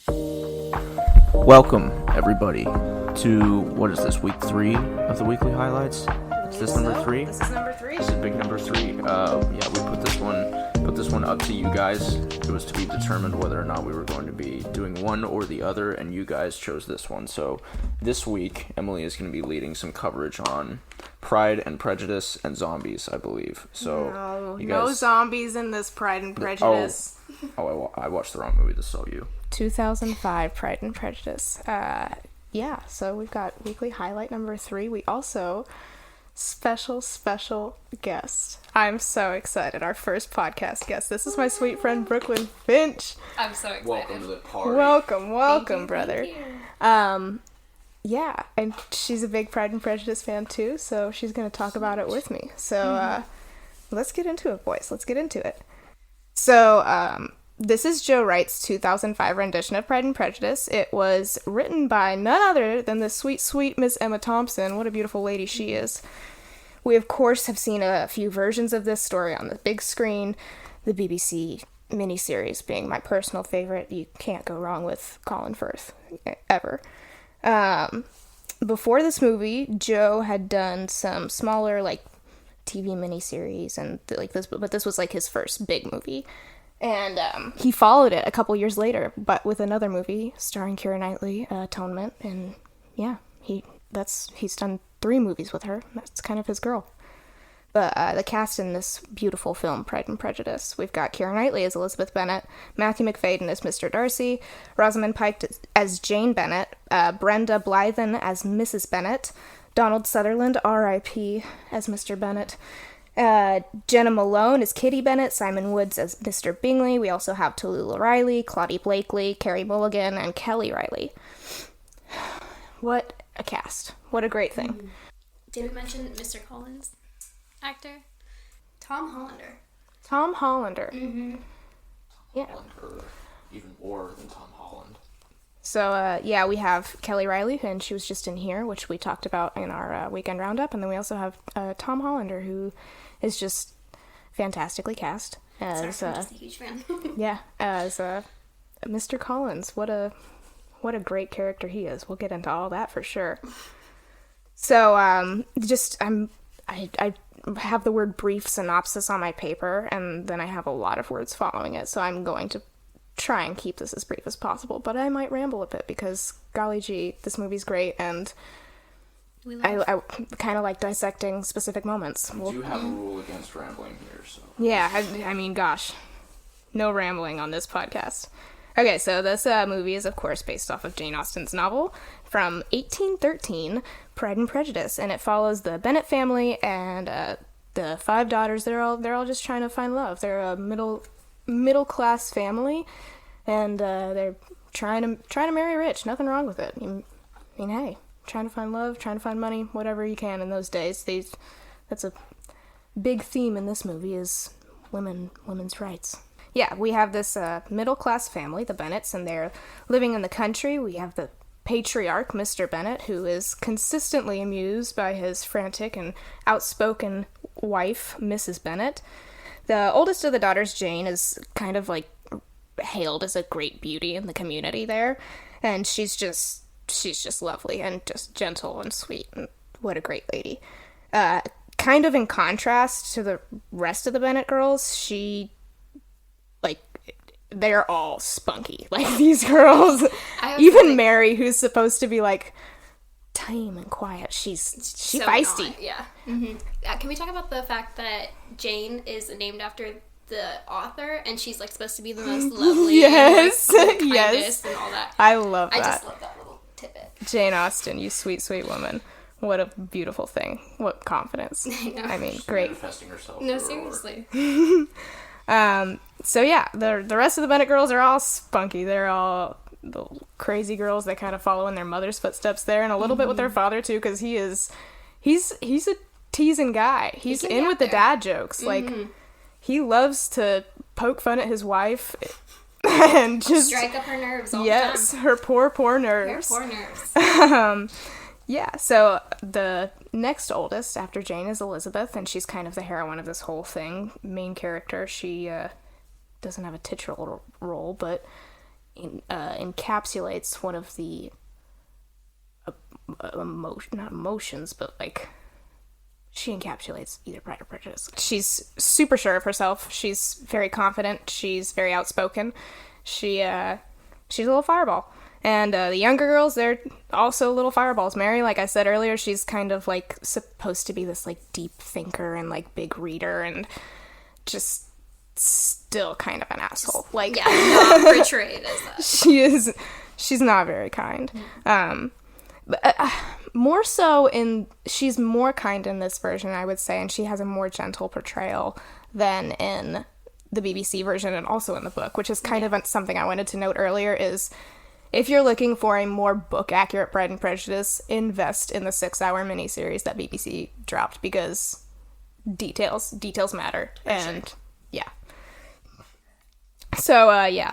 Welcome, everybody, to, what is this, week 3 of the weekly highlights? Is this number 3? This is number 3. This is big number 3. Yeah, we put this one up to you guys. It was to be determined whether or not we were going to be doing one or the other, and you guys chose this one. So this week, Emily is going to be leading some coverage on Pride and Prejudice and zombies, I believe. So no zombies in this Pride and Prejudice. I watched the wrong movie. This is all you. 2005 Pride and Prejudice. Yeah, so we've got weekly highlight number 3. We also special guest. I'm so excited. Our first podcast guest. This is my sweet friend Brooklyn Finch. I'm so excited. Welcome to the party. Welcome, brother. Thank you. Yeah, and she's a big Pride and Prejudice fan too, so she's going to talk about it with me. So let's get into it, boys. Let's get into it. So this is Joe Wright's 2005 rendition of Pride and Prejudice. It was written by none other than the sweet, sweet Miss Emma Thompson. What a beautiful lady she is. We, of course, have seen a few versions of this story on the big screen, the BBC miniseries being my personal favorite. You can't go wrong with Colin Firth, ever. Before this movie, Joe had done some smaller, TV miniseries, and but this was, his first big movie. And he followed it a couple years later, but with another movie starring Keira Knightley, Atonement, and yeah, he's done 3 movies with her. That's kind of his girl. But the cast in this beautiful film, Pride and Prejudice, we've got Keira Knightley as Elizabeth Bennet, Matthew Macfadyen as Mr. Darcy, Rosamund Pike as Jane Bennet, Brenda Blythen as Mrs. Bennet, Donald Sutherland, R.I.P., as Mr. Bennet, Jenna Malone as Kitty Bennet, Simon Woods as Mr. Bingley. We also have Tallulah Riley, Claudie Blakely, Carey Mulligan, and Kelly Riley. What a cast. What a great thing. Did we mention Mr. Collins' actor? Tom Hollander. Tom Hollander. Mm-hmm. Yeah. Or even more than Tom Holland. So, we have Kelly Riley, and she was just in here, which we talked about in our weekend roundup. And then we also have Tom Hollander, who is just fantastically cast as Sorry, I'm just a huge fan. as Mr. Collins. What a great character he is. We'll get into all that for sure. So I have the word brief synopsis on my paper, and then I have a lot of words following it. So I'm going to try and keep this as brief as possible, but I might ramble a bit because golly gee, this movie's great, and I kind of like dissecting specific moments. We do have a rule against rambling here, so... Yeah, I mean, gosh. No rambling on this podcast. Okay, so this movie is, of course, based off of Jane Austen's novel from 1813, Pride and Prejudice, and it follows the Bennet family and the 5 daughters. They're all just trying to find love. They're a middle-class family, and they're trying to marry rich. Nothing wrong with it. I mean, hey... Trying to find love, trying to find money, whatever you can in those days. That's a big theme in this movie is women's rights. Yeah, we have this middle-class family, the Bennets, and they're living in the country. We have the patriarch, Mr. Bennet, who is consistently amused by his frantic and outspoken wife, Mrs. Bennet. The oldest of the daughters, Jane, is kind of hailed as a great beauty in the community there, and she's just lovely and just gentle and sweet, and what a great lady. Kind of in contrast to the rest of the Bennet girls, they're all spunky. These girls, even Mary, who's supposed to be tame and quiet, she's so feisty. Not, yeah. Mm-hmm. Can we talk about the fact that Jane is named after the author, and she's supposed to be the most lovely, yes, and yes, and all that. I love that. I just love that little tidbit. Jane Austen, you sweet, sweet woman. What a beautiful thing. What confidence. I mean, great. Manifesting herself. No, seriously. So yeah, the rest of the Bennet girls are all spunky. They're all the crazy girls that kind of follow in their mother's footsteps there, and a little bit with their father too, because he's a teasing guy. He's in with the dad jokes. He loves to poke fun at his wife and just strike up her nerves all the time. Yes, her poor nerves. Her poor nerves. Yeah, so the next oldest after Jane is Elizabeth, and she's kind of the heroine of this whole thing. Main character. She doesn't have a titular role, but encapsulates one of the not emotions, but like she encapsulates either Pride or Prejudice. She's super sure of herself. She's very confident. She's very outspoken. She's a little fireball. And the younger girls, they're also little fireballs. Mary, like I said earlier, she's kind of like supposed to be this like deep thinker and like big reader, and just still kind of an asshole. Like, yeah, not portrayed as that. She's not very kind. But, more so she's more kind in this version, I would say, and she has a more gentle portrayal than in the BBC version and also in the book, which is kind of something I wanted to note earlier is if you're looking for a more book-accurate Pride and Prejudice, invest in the 6-hour miniseries that BBC dropped, because details matter. And yeah. So,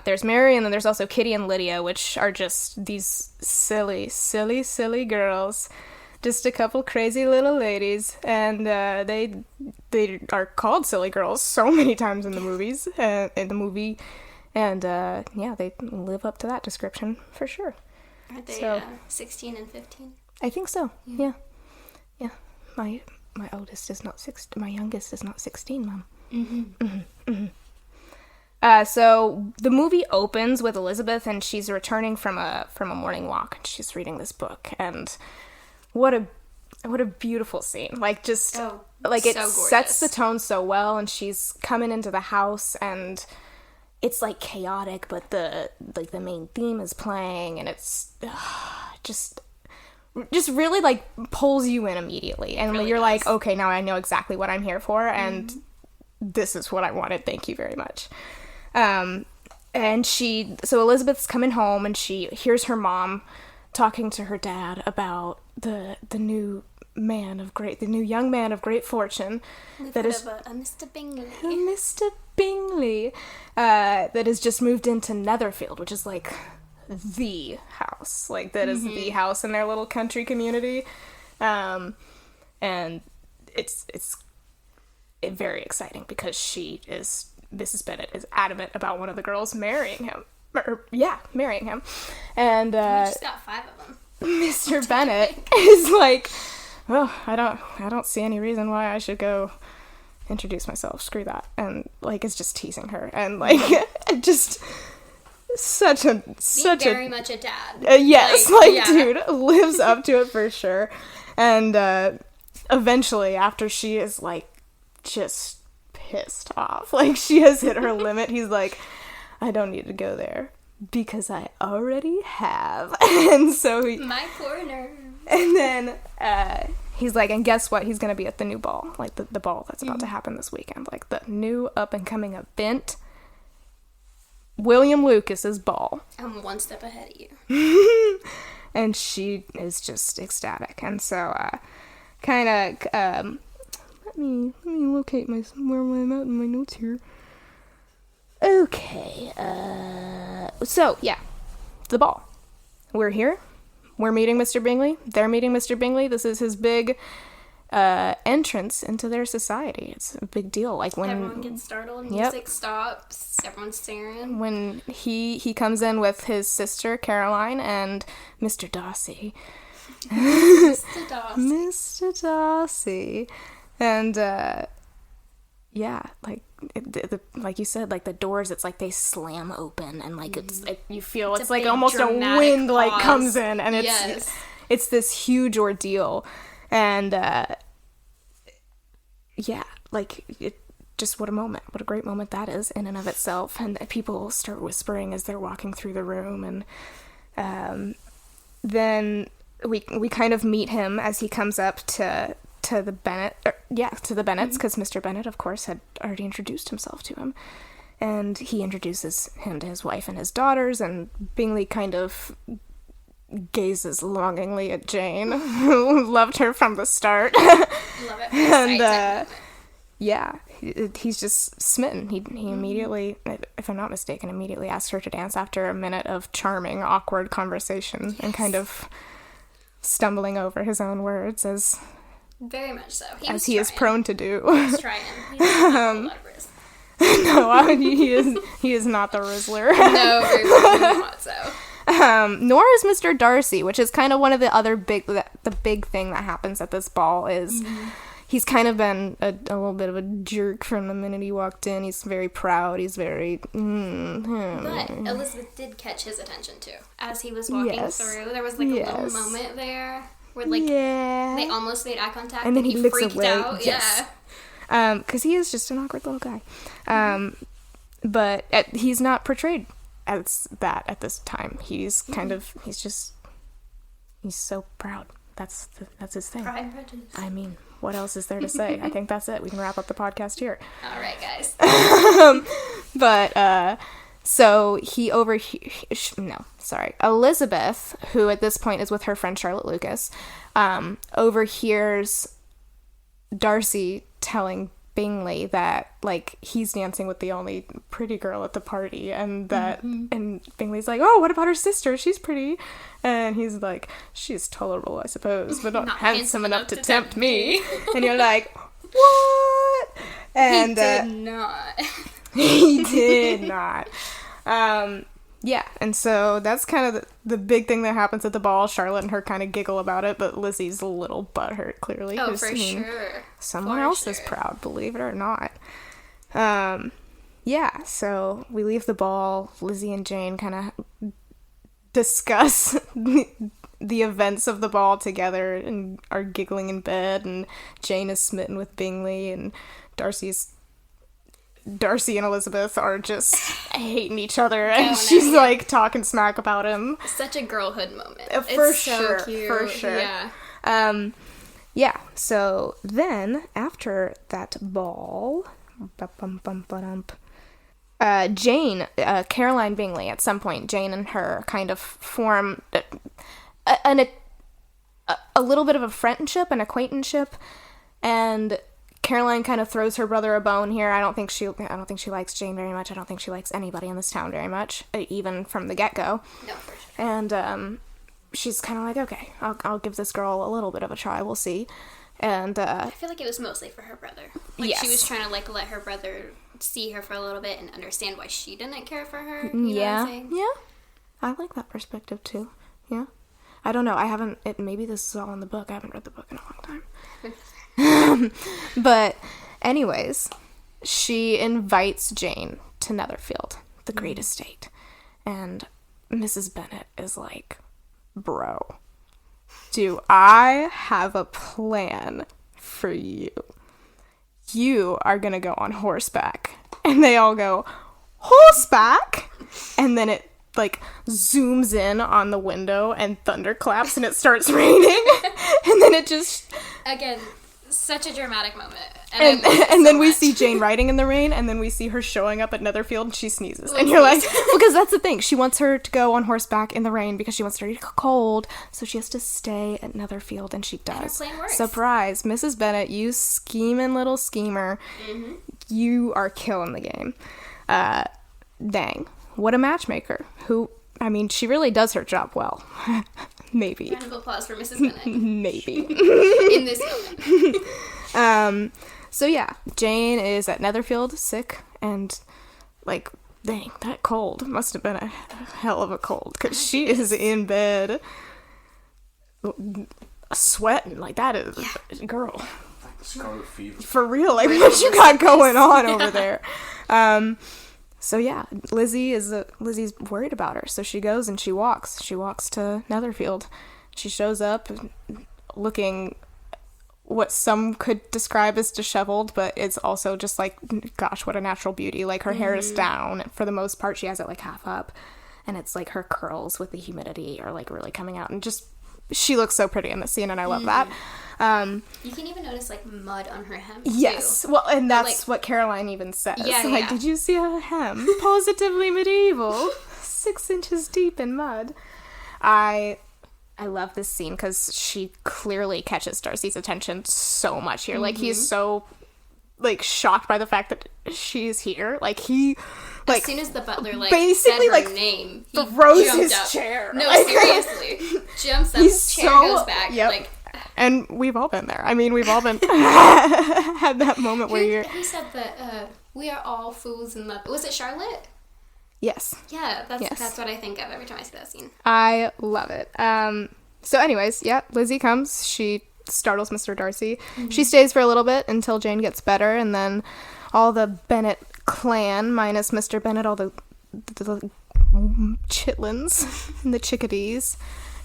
there's Mary, and then there's also Kitty and Lydia, which are just these silly, silly, silly girls. Just a couple crazy little ladies, and they are called silly girls so many times in the movie, and they live up to that description for sure. Are they 16 and 15? I think so. Yeah. My oldest is not 16. My youngest is not 16, Mom. So the movie opens with Elizabeth, and she's returning from a morning walk. She's reading this book, and what a beautiful scene! Like it so sets the tone so well. And she's coming into the house, and it's like chaotic, but the main theme is playing, and it's just really like pulls you in immediely, and really you're like, okay, now I know exactly what I'm here for, and this is what I wanted. Thank you very much. So Elizabeth's coming home, and she hears her mom talking to her dad about the new young man of great fortune that is a Mr. Bingley. Mr. Bingley, that has just moved into Netherfield, which is like the house, like that is the house in their little country community, and it's very exciting because Mrs. Bennet is adamant about one of the girls marrying him, and We just got 5 of them. Mr. Bennet is like, oh, I don't see any reason why I should go introduce myself. Screw that. And like, it's just teasing her, and like, just such very much a dad. Yes, dude, lives up to it for sure. And eventually, after she is like just pissed off, like she has hit her limit, he's like, I don't need to go there because I already have. And so my poor nerve. And then he's like, and guess what? He's gonna be at the new ball, like the ball that's about to happen this weekend, like the new up and coming event, William Lucas's ball. I'm one step ahead of you. And she is just ecstatic. And so kind of let me locate where I'm at in my notes here. Okay. So yeah, the ball. We're here. We're meeting Mr. Bingley. They're meeting Mr. Bingley. This is his big entrance into their society. It's a big deal. Like when everyone gets startled, music stops, everyone's staring. When he comes in with his sister Caroline and Mr. Darcy. Mr. Darcy. Mr. Darcy. And like you said, like the doors, it's like they slam open, and like it's like you feel it's like almost a wind pause. Like comes in, and it's this huge ordeal, and like it just what a great moment that is in and of itself. And people start whispering as they're walking through the room, and then we kind of meet him as he comes up to the Bennets, because Mr. Bennet, of course, had already introduced himself to him. And he introduces him to his wife and his daughters, and Bingley kind of gazes longingly at Jane, who loved her from the start. Love it. And, he's just smitten. He immediately, if I'm not mistaken, immediately asks her to dance after a minute of charming, awkward conversation, and kind of stumbling over his own words very much so. He is prone to do. He was trying. He's a lot of risk. No, he is not the Rizzler. No, very much not so. Nor is Mr. Darcy, which is kind of one of the other the big thing that happens at this ball is he's kind of been a little bit of a jerk from the minute he walked in. He's very proud. He's very... But Elizabeth did catch his attention, too. As he was walking through, there was, like, a little moment there where, like, they almost made eye contact, and then he looks freaked away. out. Yes. Yeah. Because he is just an awkward little guy. But he's not portrayed as that at this time. He's kind of... He's so proud. That's his thing. Pride and Prejudice. I mean... What else is there to say? I think that's it. We can wrap up the podcast here. All right, guys. But, so he Elizabeth, who at this point is with her friend Charlotte Lucas, overhears Darcy telling Bingley that, like, he's dancing with the only pretty girl at the party, and that, and Bingley's like, oh, what about her sister? She's pretty. And he's like, she's tolerable, I suppose, but not handsome enough to tempt me. And you're like, what? And he did not. He did not. Yeah, and so that's kind of the big thing that happens at the ball. Charlotte and her kind of giggle about it, but Lizzie's a little butthurt, clearly. Oh, for sure. Someone else is proud, believe it or not. Yeah, so we leave the ball. Lizzie and Jane kind of discuss the events of the ball together and are giggling in bed, and Jane is smitten with Bingley, and Darcy and Elizabeth are just hating each other, and she's like talking smack about him. Such a girlhood moment. For sure. Yeah. Yeah, so then after that ball, Jane, Caroline Bingley, at some point, Jane and her kind of form a little bit of a friendship, an acquaintanceship, and Caroline kind of throws her brother a bone here. I don't think she likes Jane very much. I don't think she likes anybody in this town very much, even from the get-go. No, for sure. And she's kind of like, okay, I'll give this girl a little bit of a try. We'll see. And I feel like it was mostly for her brother. Like, yes. She was trying to, like, let her brother see her for a little bit and understand why she didn't care for her. You know what I'm saying? Yeah. I like that perspective, too. Yeah. I don't know. Maybe this is all in the book. I haven't read the book in a long time. But anyways, she invites Jane to Netherfield, the great estate. And Mrs. Bennet is like, bro, do I have a plan for you? You are gonna go on horseback. And they all go, horseback? And then it like zooms in on the window and thunderclaps and it starts raining. And then it just... Again, such a dramatic moment. And then we see Jane riding in the rain, and then we see her showing up at Netherfield, and she sneezes. And you're like, because that's the thing. She wants her to go on horseback in the rain because she wants her to get cold, so she has to stay at Netherfield, and she does. And her plan works. Surprise. Mrs. Bennet, you scheming little schemer. Mm-hmm. You are killing the game. Dang. What a matchmaker. She really does her job well. Maybe. Round of applause for Mrs. Bennet. Maybe. In this moment. So yeah, Jane is at Netherfield, sick, and like, dang, that cold must have been a hell of a cold, because she is in bed sweating, like, that is, girl. Scarlet fever. For real, like, what you got going on over there? So yeah, Lizzie's worried about her, so she goes and she walks to Netherfield. She shows up looking what some could describe as disheveled, but it's also just like, gosh, what a natural beauty. Like, her hair is down. For the most part, she has it like half up, and it's like her curls with the humidity are like really coming out, and just, she looks so pretty in the scene, and I love that. You can even notice like mud on her hem. Yes, too. well, and that's what Caroline even says. Yeah. Did you see her hem? Positively medieval. 6 inches deep in mud. I love this scene because she clearly catches Darcy's attention so much here. Like, he's so, like, shocked by the fact that she's here. Like, he, like, as soon as the butler, like, basically, said her like, name, he throws jumped his up. chair. No, Like, seriously. Jumps up, he's chair so, goes back. yep. Like, and we've all been there. I mean, we've all been had that moment where you're... Who said that We are all fools in love. Was it Charlotte? Yes. Yeah, that's what I think of every time I see that scene. I love it. So anyways, yeah, Lizzie comes. She startles Mr. Darcy. Mm-hmm. She stays for a little bit until Jane gets better, and then all the Bennet clan, minus Mr. Bennet, all the chitlins and the chickadees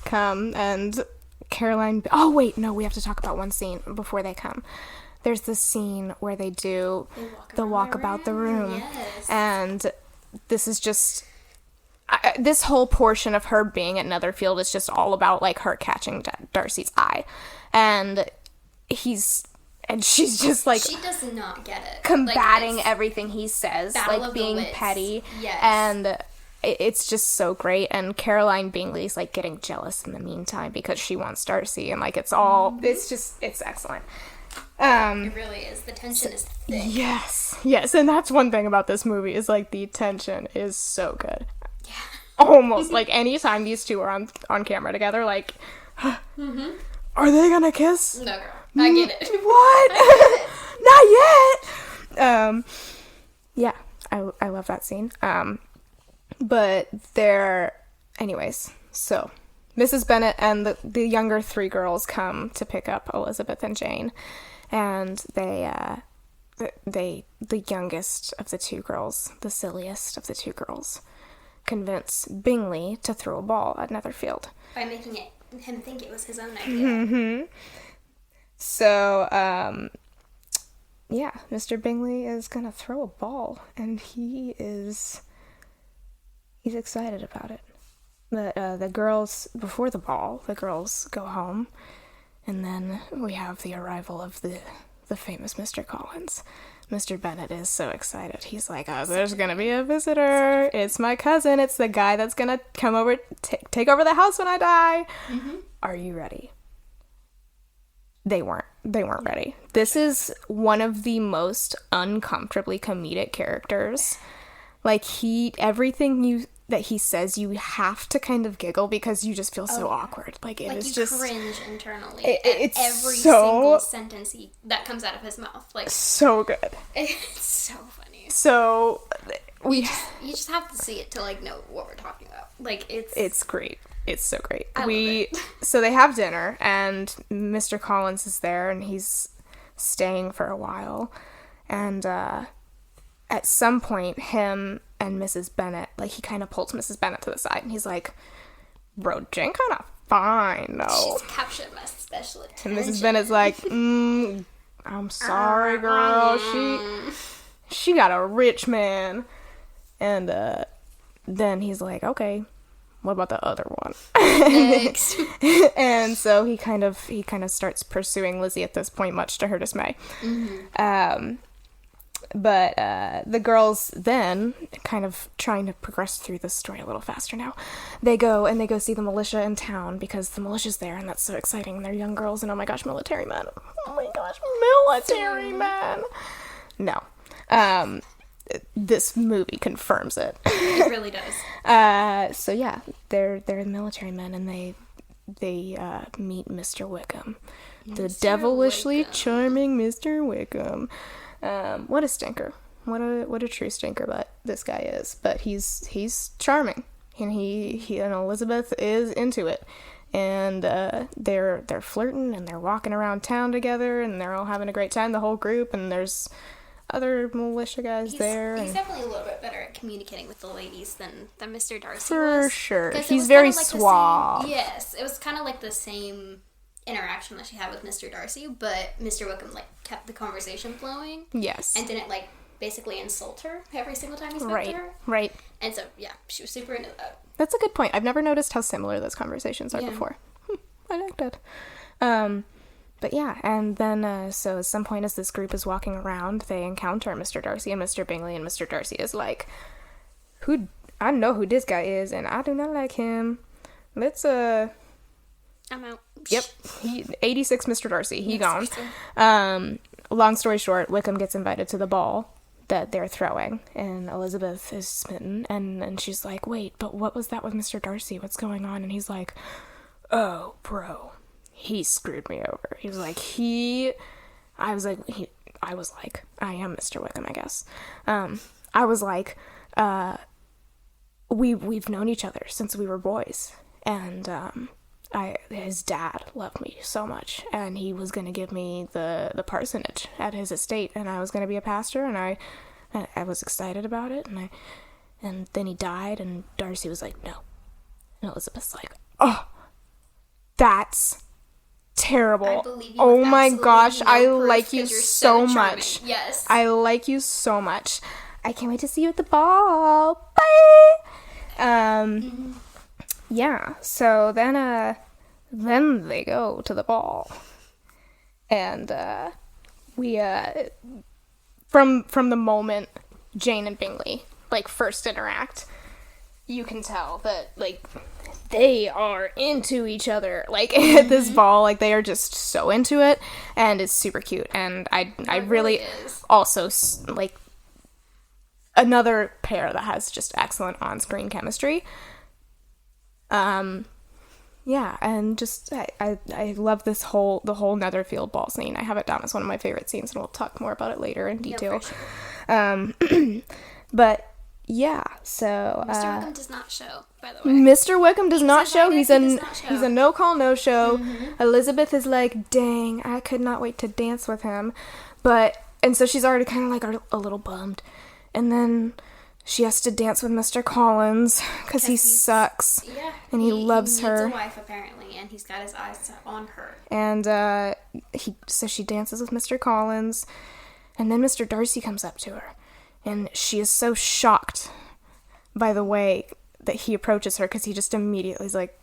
come, and Caroline... Oh, wait, no, we have to talk about one scene before they come. There's this scene where they do the walk about the room. Yes. And this is just... this whole portion of her being at Netherfield is just all about, like, her catching Darcy's eye. And she's just, like... She does not get it. Combating everything he says. Like, being petty. Yes. And it's just so great. And Caroline Bingley's, like, getting jealous in the meantime because she wants Darcy. And, like, it's all... Mm-hmm. It's excellent. It really is. The tension is thick. Yes, and that's one thing about this movie is, like, the tension is so good. Yeah. Almost, like, anytime these two are on camera together, like, mm-hmm. Are they gonna kiss? No, girl. I get it. What? Not yet! Yeah, I love that scene. But anyways, so... Mrs. Bennet and the younger three girls come to pick up Elizabeth and Jane, and the youngest of the two girls, the silliest of the two girls, convince Bingley to throw a ball at Netherfield. By making him think it was his own idea. Mm-hmm. So, yeah, Mr. Bingley is gonna throw a ball, and he's excited about it. The girls, before the ball, the girls go home, and then we have the arrival of the famous Mr. Collins. Mr. Bennet is so excited. He's like, oh, there's gonna be a visitor. It's my cousin. It's the guy that's gonna come over, take over the house when I die. Mm-hmm. Are you ready? They weren't ready. This is one of the most uncomfortably comedic characters. Like, everything that he says, you have to kind of giggle because you just feel so awkward. Like, it is just... Like, you cringe internally it's every so, single sentence that comes out of his mouth. Like, so good. It's so funny. So, you just have to see it to, like, know what we're talking about. Like, it's great. It's so great. I love it. So they have dinner, and Mr. Collins is there, and he's staying for a while. And, at some point, him and Mrs. Bennet, like, he kind of pulls Mrs. Bennet to the side, and he's like, bro, Jane kind of fine, though. She's captured my special attention. And Mrs. Bennet's like, I'm sorry, girl, she got a rich man. And, then he's like, okay, what about the other one? Next. And so he kind of starts pursuing Lizzie at this point, much to her dismay. Mm-hmm. But the girls then, kind of trying to progress through the story a little faster now, they go see the militia in town because the militia's there, and that's so exciting. They're young girls, and oh my gosh, military men. Oh my gosh, military men. No. This movie confirms it. It really does. So yeah, they're the military men, and they meet Mr. Wickham. The devilishly charming Mr. Wickham. What a stinker. What a true stinker, but this guy is. But he's charming, and he and Elizabeth is into it, and they're flirting, and they're walking around town together, and they're all having a great time, the whole group, and there's other militia guys there. He's definitely a little bit better at communicating with the ladies than Mr. Darcy for was. sure. He's very like suave. Yes, it was kind of like the same interaction that she had with Mr. Darcy, but Mr. Wickham, like, kept the conversation flowing. Yes. And didn't, like, basically insult her every single time he spoke to her. Right. And so, yeah, she was super into that. That's a good point. I've never noticed how similar those conversations are before. I like that. But yeah, and then, so at some point as this group is walking around, they encounter Mr. Darcy and Mr. Bingley, and Mr. Darcy is like, I know who this guy is, and I do not like him. Let's, I'm out. Yep. 86 Mr. Darcy. He gone. Long story short, Wickham gets invited to the ball that they're throwing, and Elizabeth is smitten, and she's like, wait, but what was that with Mr. Darcy? What's going on? And he's like, oh, bro, he screwed me over. He was like, I I was like, I am Mr. Wickham, I guess. I was like, we've known each other since we were boys, and his dad loved me so much, and he was going to give me the parsonage at his estate, and I was going to be a pastor, and I was excited about it, and then he died, and Darcy was like, no. And Elizabeth's like, oh, that's terrible. Oh my gosh, I like you so much. Yes. I like you so much. I can't wait to see you at the ball. Bye. Yeah, so then they go to the ball. And we from the moment Jane and Bingley like first interact, you can tell that like they are into each other, like at this ball, like they are just so into it, and it's super cute. And I really also like another pair that has just excellent on-screen chemistry. Yeah, and just I love the whole Netherfield ball scene. I have it down as one of my favorite scenes, and we'll talk more about it later in detail. Yeah, for sure. But yeah, so Mr. Wickham does not show, by the way. Mr. Wickham does not show. He's a no call, no show. Elizabeth is like, dang, I could not wait to dance with him, and so she's already kind of like a little bummed, and then she has to dance with Mr. Collins because he sucks. Yeah, and he loves her. He needs a wife apparently, and he's got his eyes on her. And so she dances with Mr. Collins, and then Mr. Darcy comes up to her. And she is so shocked by the way that he approaches her, because he just immediately is like,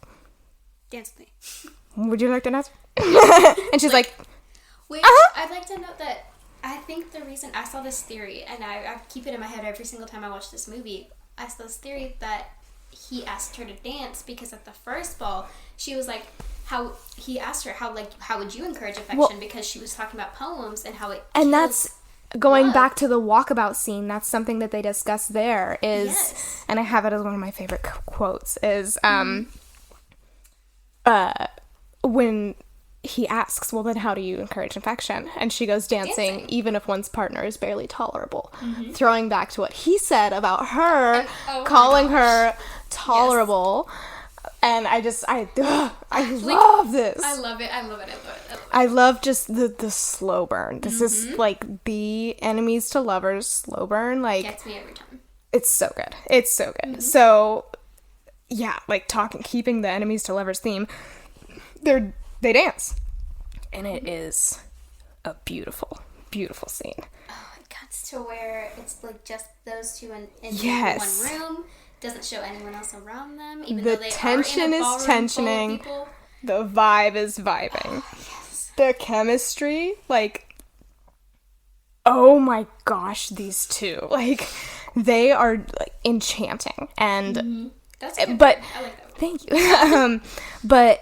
dance with me. Would you like to dance? And she's like which I'd like to note that I think the reason I saw this theory, and I keep it in my head every single time I watch this movie, I saw this theory that he asked her to dance because at the first ball, she was like, he asked her, how would you encourage affection? Because she was talking about poems and how it and that's going back to the walkabout scene. That's something that they discuss there is, yes. And I have it as one of my favorite quotes, is when he asks, well, then how do you encourage affection? And she goes, dancing. Even if one's partner is barely tolerable. Throwing back to what he said about her, calling her tolerable. Yes. And I love this. I love it. I love just the slow burn. This is like the enemies to lovers slow burn. Like, gets me every time. It's so good. So, yeah, like keeping the enemies to lovers theme, they dance, and it is a beautiful, beautiful scene. Oh, it cuts to where it's like just those two in yes. one room. Doesn't show anyone else around them. Even the though they tension are in a is tensioning. The vibe is vibing. Oh, yes. The chemistry, like, oh my gosh, these two, like, they are like enchanting. And that's a good but I like that word. Thank you. But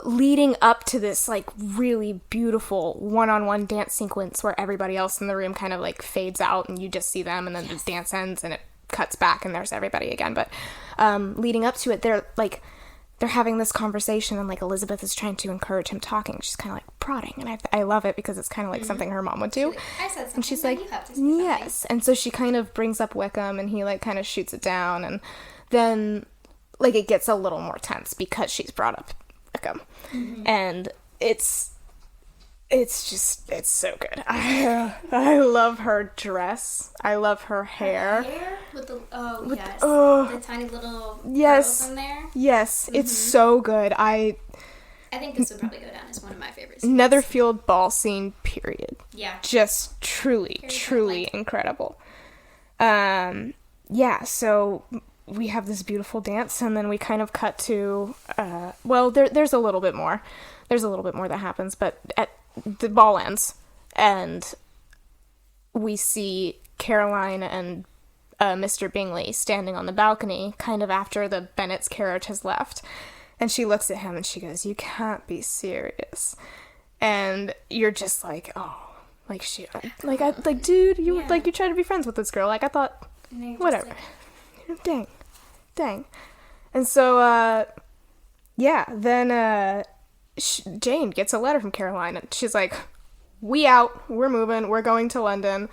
leading up to this like really beautiful one-on-one dance sequence where everybody else in the room kind of like fades out and you just see them, and then the dance ends and it cuts back and there's everybody again. But leading up to it, they're having this conversation, and like Elizabeth is trying to encourage him talking. She's kind of like prodding, and I love it because it's kind of like something her mom would do. Like, I said something, and she's like, you have to say yes. something. And so she kind of brings up Wickham, and he like kind of shoots it down, and then like it gets a little more tense because she's brought up Wickham, and it's so good. I love her dress. I love her hair. Hair with the the tiny little yes curls in there. Yes, it's so good. I think this would probably go down as one of my favorite scenes. Netherfield ball scene, period. Yeah. Just truly incredible. Yeah, so we have this beautiful dance, and then we kind of cut to there's a little bit more. There's a little bit more that happens, but at the ball ends, and we see Caroline and Mr. Bingley standing on the balcony, kind of after the Bennet's carriage has left. And she looks at him and she goes, "You can't be serious." And you're just like, oh, like dude, you you tried to be friends with this girl. Like I thought, whatever. Dang. And so, then Jane gets a letter from Caroline, and she's like, we out, we're moving, we're going to London,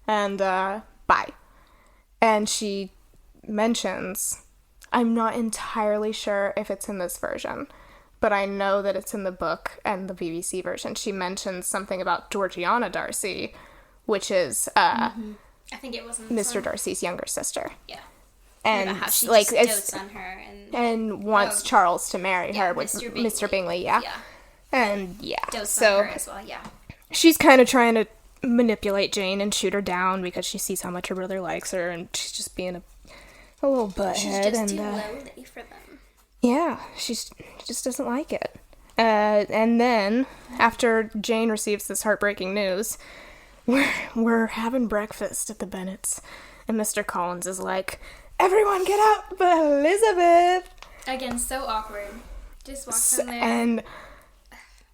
and bye. And she mentions, I'm not entirely sure if it's in this version, but I know that it's in the book and the BBC version. She mentions something about Georgiana Darcy, which is I think it was in this Mr. one. Darcy's younger sister. Yeah. And About how she like just dotes on her and wants Charles to marry her with Mr. Bingley, yeah. And Dotes so on her as well, yeah. she's kind of trying to manipulate Jane and shoot her down because she sees how much her brother likes her, and she's just being a little butthead. She's just and too lowly for them. yeah, she just doesn't like it. And then after Jane receives this heartbreaking news, we're having breakfast at the Bennets, and Mr. Collins is like, "Everyone get up but Elizabeth!" Again, so awkward. Just walks in there. And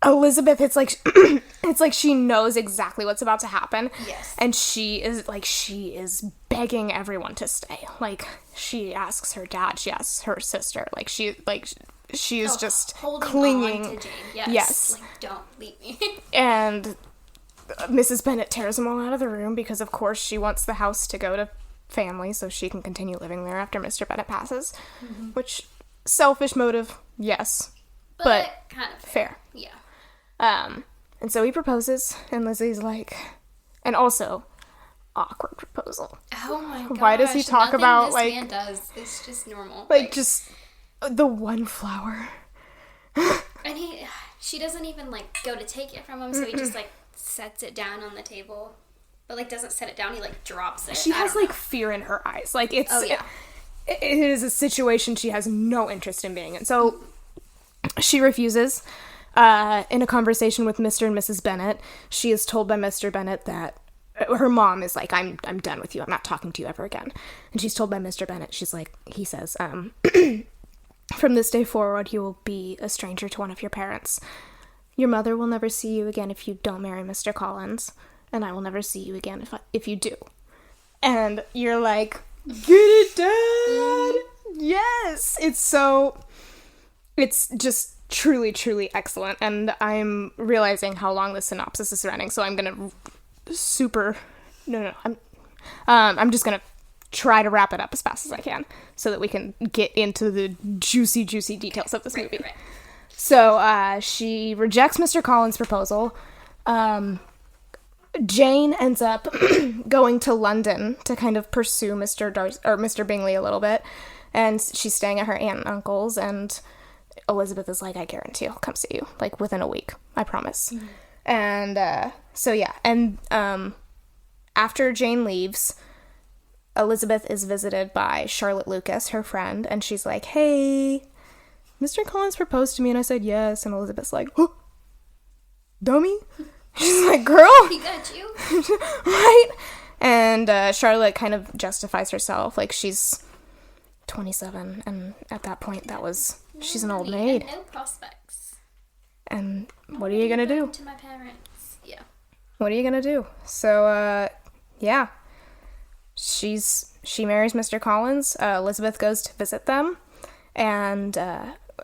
Elizabeth, it's like she knows exactly what's about to happen. Yes. And she is begging everyone to stay. Like, she asks her dad, she asks her sister. She is just holding clinging. on to Jane. Yes. Like, don't leave me. And Mrs. Bennet tears them all out of the room because, of course, she wants the house to go to family so she can continue living there after Mr. Bennet passes. Mm-hmm. Which, selfish motive, yes. But kind of fair. Yeah. And so he proposes, and Lizzie's like, and also, awkward proposal. Oh my gosh. Why does he talk about, this like... man does. It's just normal. Just the one flower. And she doesn't even, go to take it from him, so he just, sets it down on the table. But, doesn't set it down, he, drops it. She has, fear in her eyes. It's... Oh, yeah. It is a situation she has no interest in being in. So, she refuses. In a conversation with Mr. and Mrs. Bennet, she is told by Mr. Bennet that her mom is like, I'm done with you. I'm not talking to you ever again. And she's told by Mr. Bennet, he says, from this day forward, you will be a stranger to one of your parents. Your mother will never see you again if you don't marry Mr. Collins, and I will never see you again if you do. And you're like, get it done! Yes! It's just truly, truly excellent, and I'm realizing how long the synopsis is running, so I'm gonna I'm just gonna try to wrap it up as fast as I can, so that we can get into the juicy, juicy details of this movie. Right. So, she rejects Mr. Collins' proposal. Jane ends up going to London to kind of pursue Mr. Bingley a little bit, and she's staying at her aunt and uncle's, and Elizabeth is like, I guarantee I'll come see you, within a week, I promise. Mm-hmm. And, so yeah, and, after Jane leaves, Elizabeth is visited by Charlotte Lucas, her friend, and she's like, hey, Mr. Collins proposed to me, and I said yes, and Elizabeth's like, oh, dummy? She's like, girl? He got you. Right? And, Charlotte kind of justifies herself, she's 27, and at that point, she's an old maid. And no prospects. And what are you gonna do? To my parents. Yeah. What are you gonna do? So, yeah. She marries Mr. Collins. Elizabeth goes to visit them. And,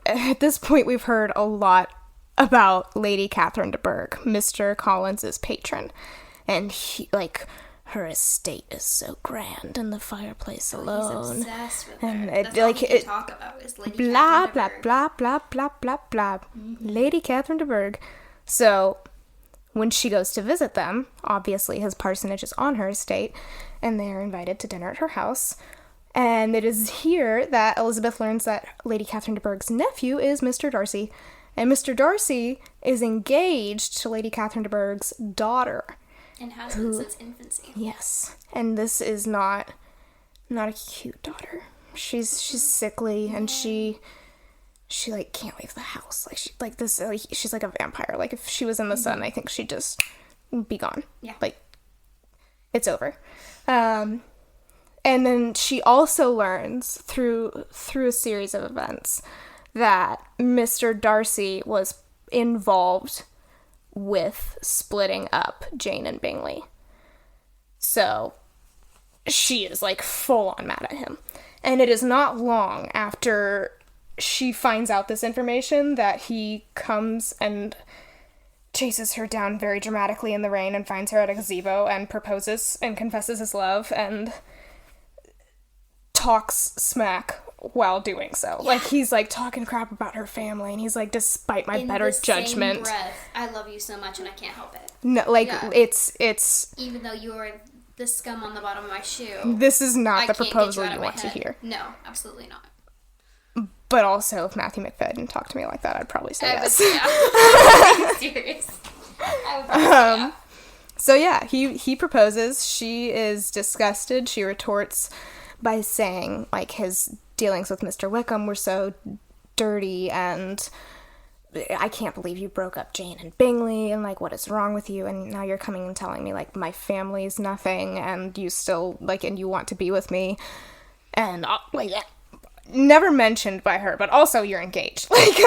at this point, we've heard a lot about Lady Catherine de Bourgh, Mr. Collins' patron. And her estate is so grand, and the fireplace alone. He's obsessed with and her. That's all he can talk about is Lady blah, Catherine de blah, Bourgh. blah, blah, blah, blah, blah. Mm-hmm. Lady Catherine de Bourgh. So, when she goes to visit them, obviously his parsonage is on her estate, and they are invited to dinner at her house. And it is here that Elizabeth learns that Lady Catherine de Bourgh's nephew is Mr. Darcy, and Mr. Darcy is engaged to Lady Catherine de Bourgh's daughter. And has been since infancy. Yes. And this is not a cute daughter. She's sickly, and she can't leave the house. She's like a vampire. If she was in the sun, I think she'd just be gone. Yeah. It's over. And then she also learns through a series of events that Mr. Darcy was involved with splitting up Jane and Bingley. So she is full on mad at him. And it is not long after she finds out this information that he comes and chases her down very dramatically in the rain and finds her at a gazebo and proposes and confesses his love and talks smack while doing so. Yeah. Like, he's, like, talking crap about her family, and he's like, despite my better judgment. In the same breath, I love you so much and I can't help it. No, like, it's... Even though you're the scum on the bottom of my shoe. This is not the proposal you want to hear. No, absolutely not. But also, if Matthew McFadden talked to me like that, I'd probably say yes. I'm serious. I would probably say So yeah, he proposes. She is disgusted. She retorts by saying, like, his dealings with Mr. Wickham were so dirty, and I can't believe you broke up Jane and Bingley, and, like, what is wrong with you? And now you're coming and telling me, like, my family's nothing, and you still, like, and you want to be with me. And, like, never mentioned by her, but also you're engaged. Like,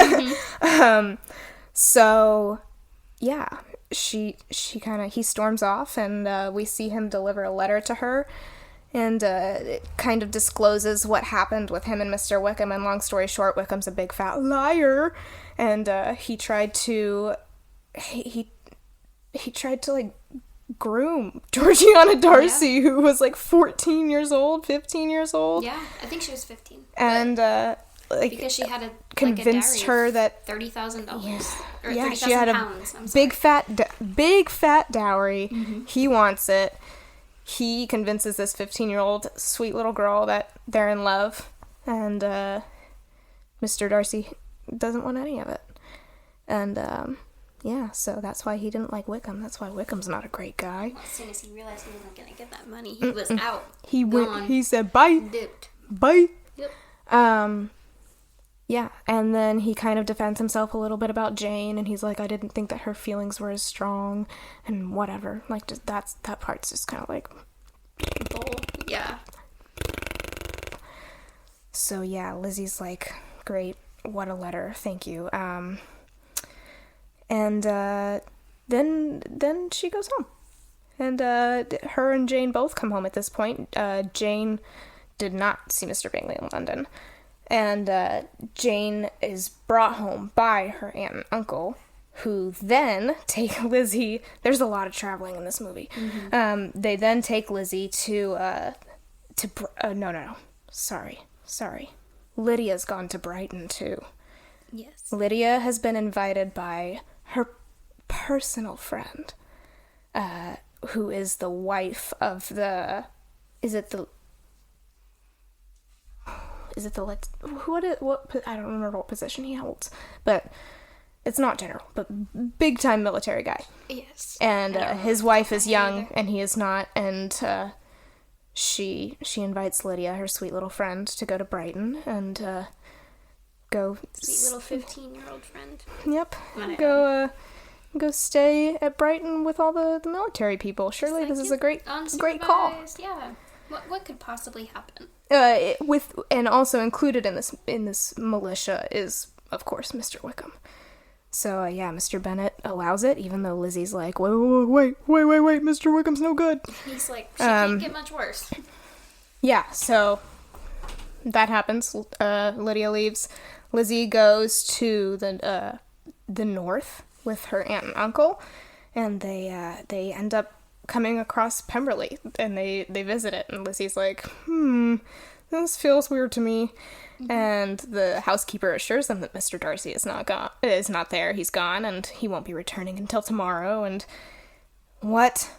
so, yeah, he storms off, and we see him deliver a letter to her, and it kind of discloses what happened with him and Mr. Wickham, and long story short, Wickham's a big fat liar, and he tried to, like, groom Georgiana Darcy, who was, like, 14 years old, 15 years old. Yeah, I think she was 15. And, like, because she had convinced her that $30,000 or yeah, 30,000 she had pounds. big fat dowry. Mm-hmm. He wants it. He convinces this 15-year-old sweet little girl that they're in love, and Mr. Darcy doesn't want any of it. And yeah, so that's why he didn't like Wickham. That's why Wickham's not a great guy. Well, as soon as he realized he wasn't gonna get that money, he was out. He gone, went. He said bye. Dipped. Bye. Yep. Yeah, and then he kind of defends himself a little bit about Jane, and he's like, I didn't think that her feelings were as strong, and whatever. Like, just that part's just kind of like... Yeah. So, yeah, Lizzie's like, great, what a letter, thank you. And then she goes home. And her and Jane both come home at this point. Jane did not see Mr. Bingley in London. And Jane is brought home by her aunt and uncle, who then take Lizzie... There's a lot of traveling in this movie. Mm-hmm. They then take Lizzie to no. Sorry. Lydia's gone to Brighton, too. Yes. Lydia has been invited by her personal friend, who is the wife of the... I don't remember what position he holds, but it's not general, but big time military guy. Yes. And his wife is young and he is not, and she invites Lydia, her sweet little friend, to go to Brighton and go... Sweet little 15-year-old friend. Yep. Go stay at Brighton with all the military people. Surely this is a great call. Yeah. What could possibly happen? And also included in this militia is, of course, Mr. Wickham. So yeah, Mr. Bennet allows it, even though Lizzie's like, wait, Mr. Wickham's no good. He's like, she can't get much worse. Yeah, so that happens. Lydia leaves. Lizzie goes to the north with her aunt and uncle, and they end up coming across Pemberley, and they visit it, and Lizzie's like, this feels weird to me. Mm-hmm. And the housekeeper assures them that Mr. Darcy is not there, he's gone, and he won't be returning until tomorrow, and what?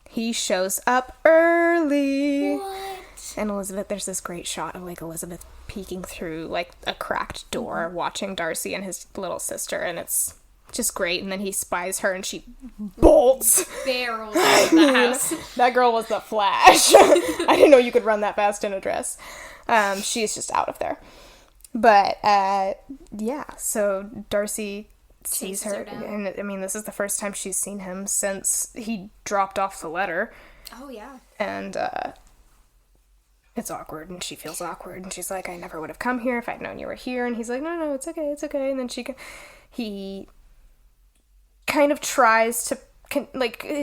He shows up early! What? And Elizabeth, there's this great shot of, like, Elizabeth peeking through, like, a cracked door, watching Darcy and his little sister, and it's just great, and then he spies her, and she bolts. Barrels out of the house. That girl was the Flash. I didn't know you could run that fast in a dress. She's just out of there. But, yeah, so Darcy sees her, and, I mean, this is the first time she's seen him since he dropped off the letter. Oh, yeah. And, it's awkward, and she feels awkward, and she's like, I never would have come here if I'd known you were here, and he's like, no, it's okay, and then he kind of tries to,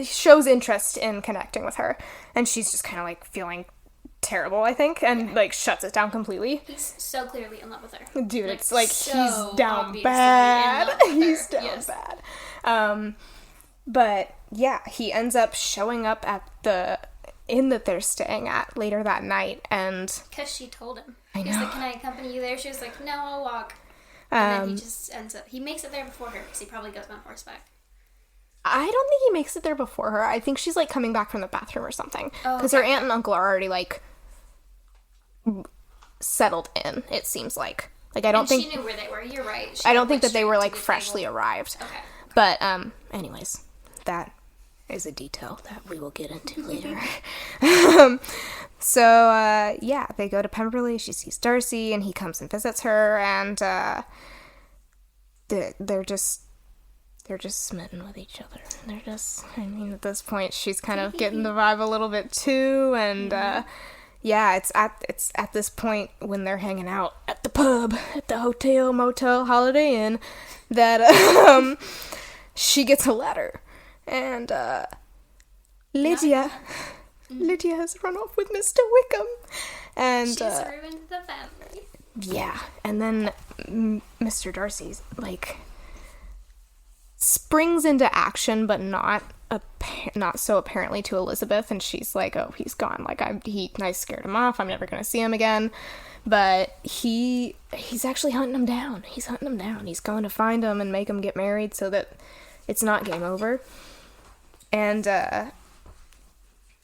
shows interest in connecting with her, and she's just kind of, like, feeling terrible, I think, and, like, shuts it down completely. He's so clearly in love with her. Dude, it's, like, so he's down bad. He's down bad. But yeah, he ends up showing up at the inn that they're staying at later that night, and because she told him. I He was know. like, "Can I accompany you there?" She was like, "No, I'll walk." And then he just ends up. He makes it there before her because he probably goes on horseback. I don't think he makes it there before her. I think she's like coming back from the bathroom or something, Oh, because okay. her aunt and uncle are already like settled in. It seems like I don't And think she knew where they were. You're right. I don't think went that they straight were to like the freshly table. arrived. Okay. But anyways, that is a detail that we will get into later. So yeah, they go to Pemberley. She sees Darcy, and he comes and visits her, and they're just smitten with each other. They're just, I mean, at this point, she's kind of getting the vibe a little bit too, and yeah, it's at this point when they're hanging out at the pub, at the hotel, motel, Holiday Inn, that she gets a letter, and Lydia has run off with Mr. Wickham, and She's ruined the family. yeah, and then Mr. Darcy's like springs into action, but not so apparently to Elizabeth, and she's like, "Oh, he's gone. Like I scared him off. I'm never gonna see him again." But he's actually hunting him down. He's hunting him down. He's going to find him and make him get married so that it's not game over. And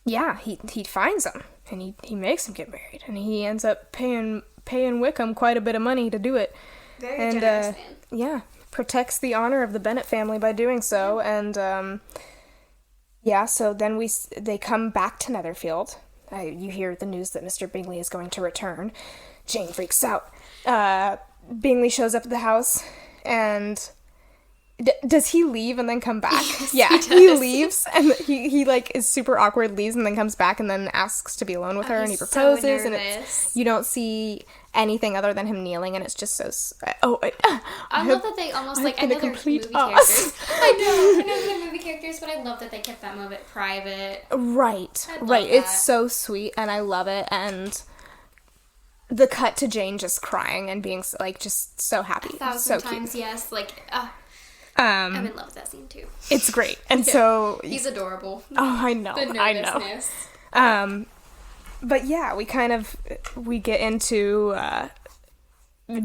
yeah, he finds him and he makes him get married, and he ends up paying Wickham quite a bit of money to do it. Very And generous man. yeah, protects the honor of the Bennet family by doing so. And yeah, so then they come back to Netherfield. You hear the news that Mr. Bingley is going to return. Jane freaks out. Bingley shows up at the house, and does he leave and then come back? Yes, Yeah, he does. leaves, and he like is super awkward, leaves, and then comes back and then asks to be alone with her, and he he's so proposes, and nervous. you don't see anything other than him kneeling, and it's just so. I love that they almost like. I been know a they're complete movie ass. characters. I know they're movie characters, but I love that they kept that moment private. Right, I love right. It's that. so sweet, and I love it. And the cut to Jane just crying and being like just so happy, 1,000 so times, cute. yes. Like, I'm in love with that scene too. It's great, and so He's adorable. oh, I know, The I know. nervousness. But yeah, we get into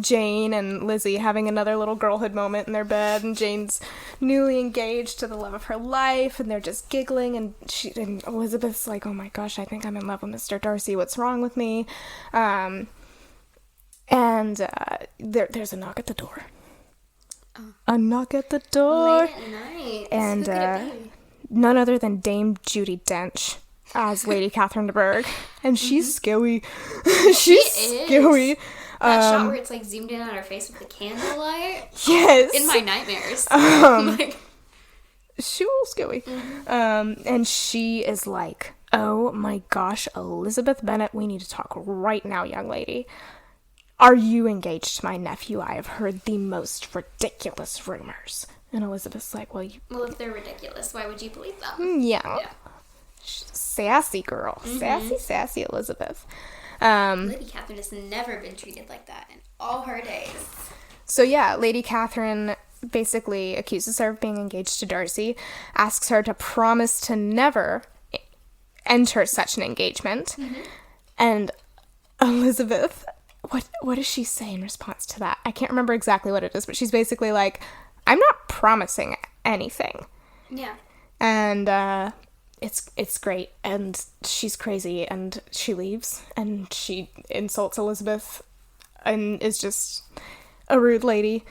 Jane and Lizzie having another little girlhood moment in their bed, and Jane's newly engaged to the love of her life, and they're just giggling, and Elizabeth's like, "Oh my gosh, I think I'm in love with Mr. Darcy. What's wrong with me?" And there's a knock at the door. A knock at the door, Late at night. and Who could it be? none other than Dame Judi Dench as Lady Catherine de Bourgh, and she's scary. She's is. scary. That shot where it's like zoomed in on her face with the candlelight. Yes, In my nightmares. Like, she was scary. And she is like, "Oh my gosh, Elizabeth Bennet, we need to talk right now, young lady. Are you engaged to my nephew? I have heard the most ridiculous rumors." And Elizabeth's like, "Well, well, if they're ridiculous, why would you believe them? yeah. Yeah. Sassy girl. Sassy Elizabeth." Lady Catherine has never been treated like that in all her days. So yeah, Lady Catherine basically accuses her of being engaged to Darcy, asks her to promise to never enter such an engagement, and Elizabeth, what does she say in response to that? I can't remember exactly what it is, but she's basically like, "I'm not promising anything," Yeah. and it's great, and she's crazy, and she leaves, and she insults Elizabeth, and is just a rude lady,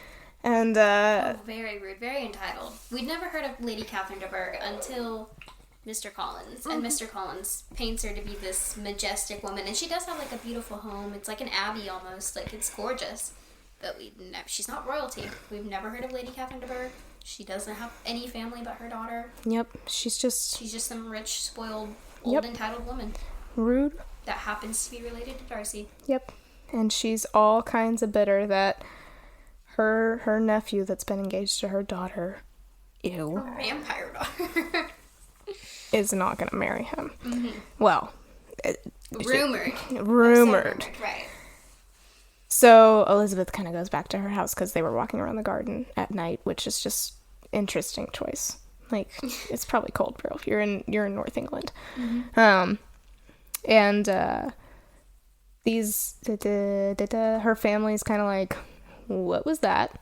and Oh, very rude, very entitled. We'd never heard of Lady Catherine de Bourgh until Mr. Collins, and Mr. Collins paints her to be this majestic woman, and she does have like a beautiful home. It's like an abbey almost, like it's gorgeous. But she's not royalty. We've never heard of Lady Catherine de Bourgh. She doesn't have any family but her daughter. yep, she's just She's just some rich, spoiled, old Yep. entitled woman rude. that happens to be related to Darcy. Yep. And she's all kinds of bitter that her nephew that's been engaged to her daughter, ew, Vampire daughter. is not going to marry him. Well, Rumored. rumored. Right. So Elizabeth kind of goes back to her house because they were walking around the garden at night, which is just interesting choice. Like, it's probably cold, bro. You're in North England. Mm-hmm. And her family's kind of like, what was that?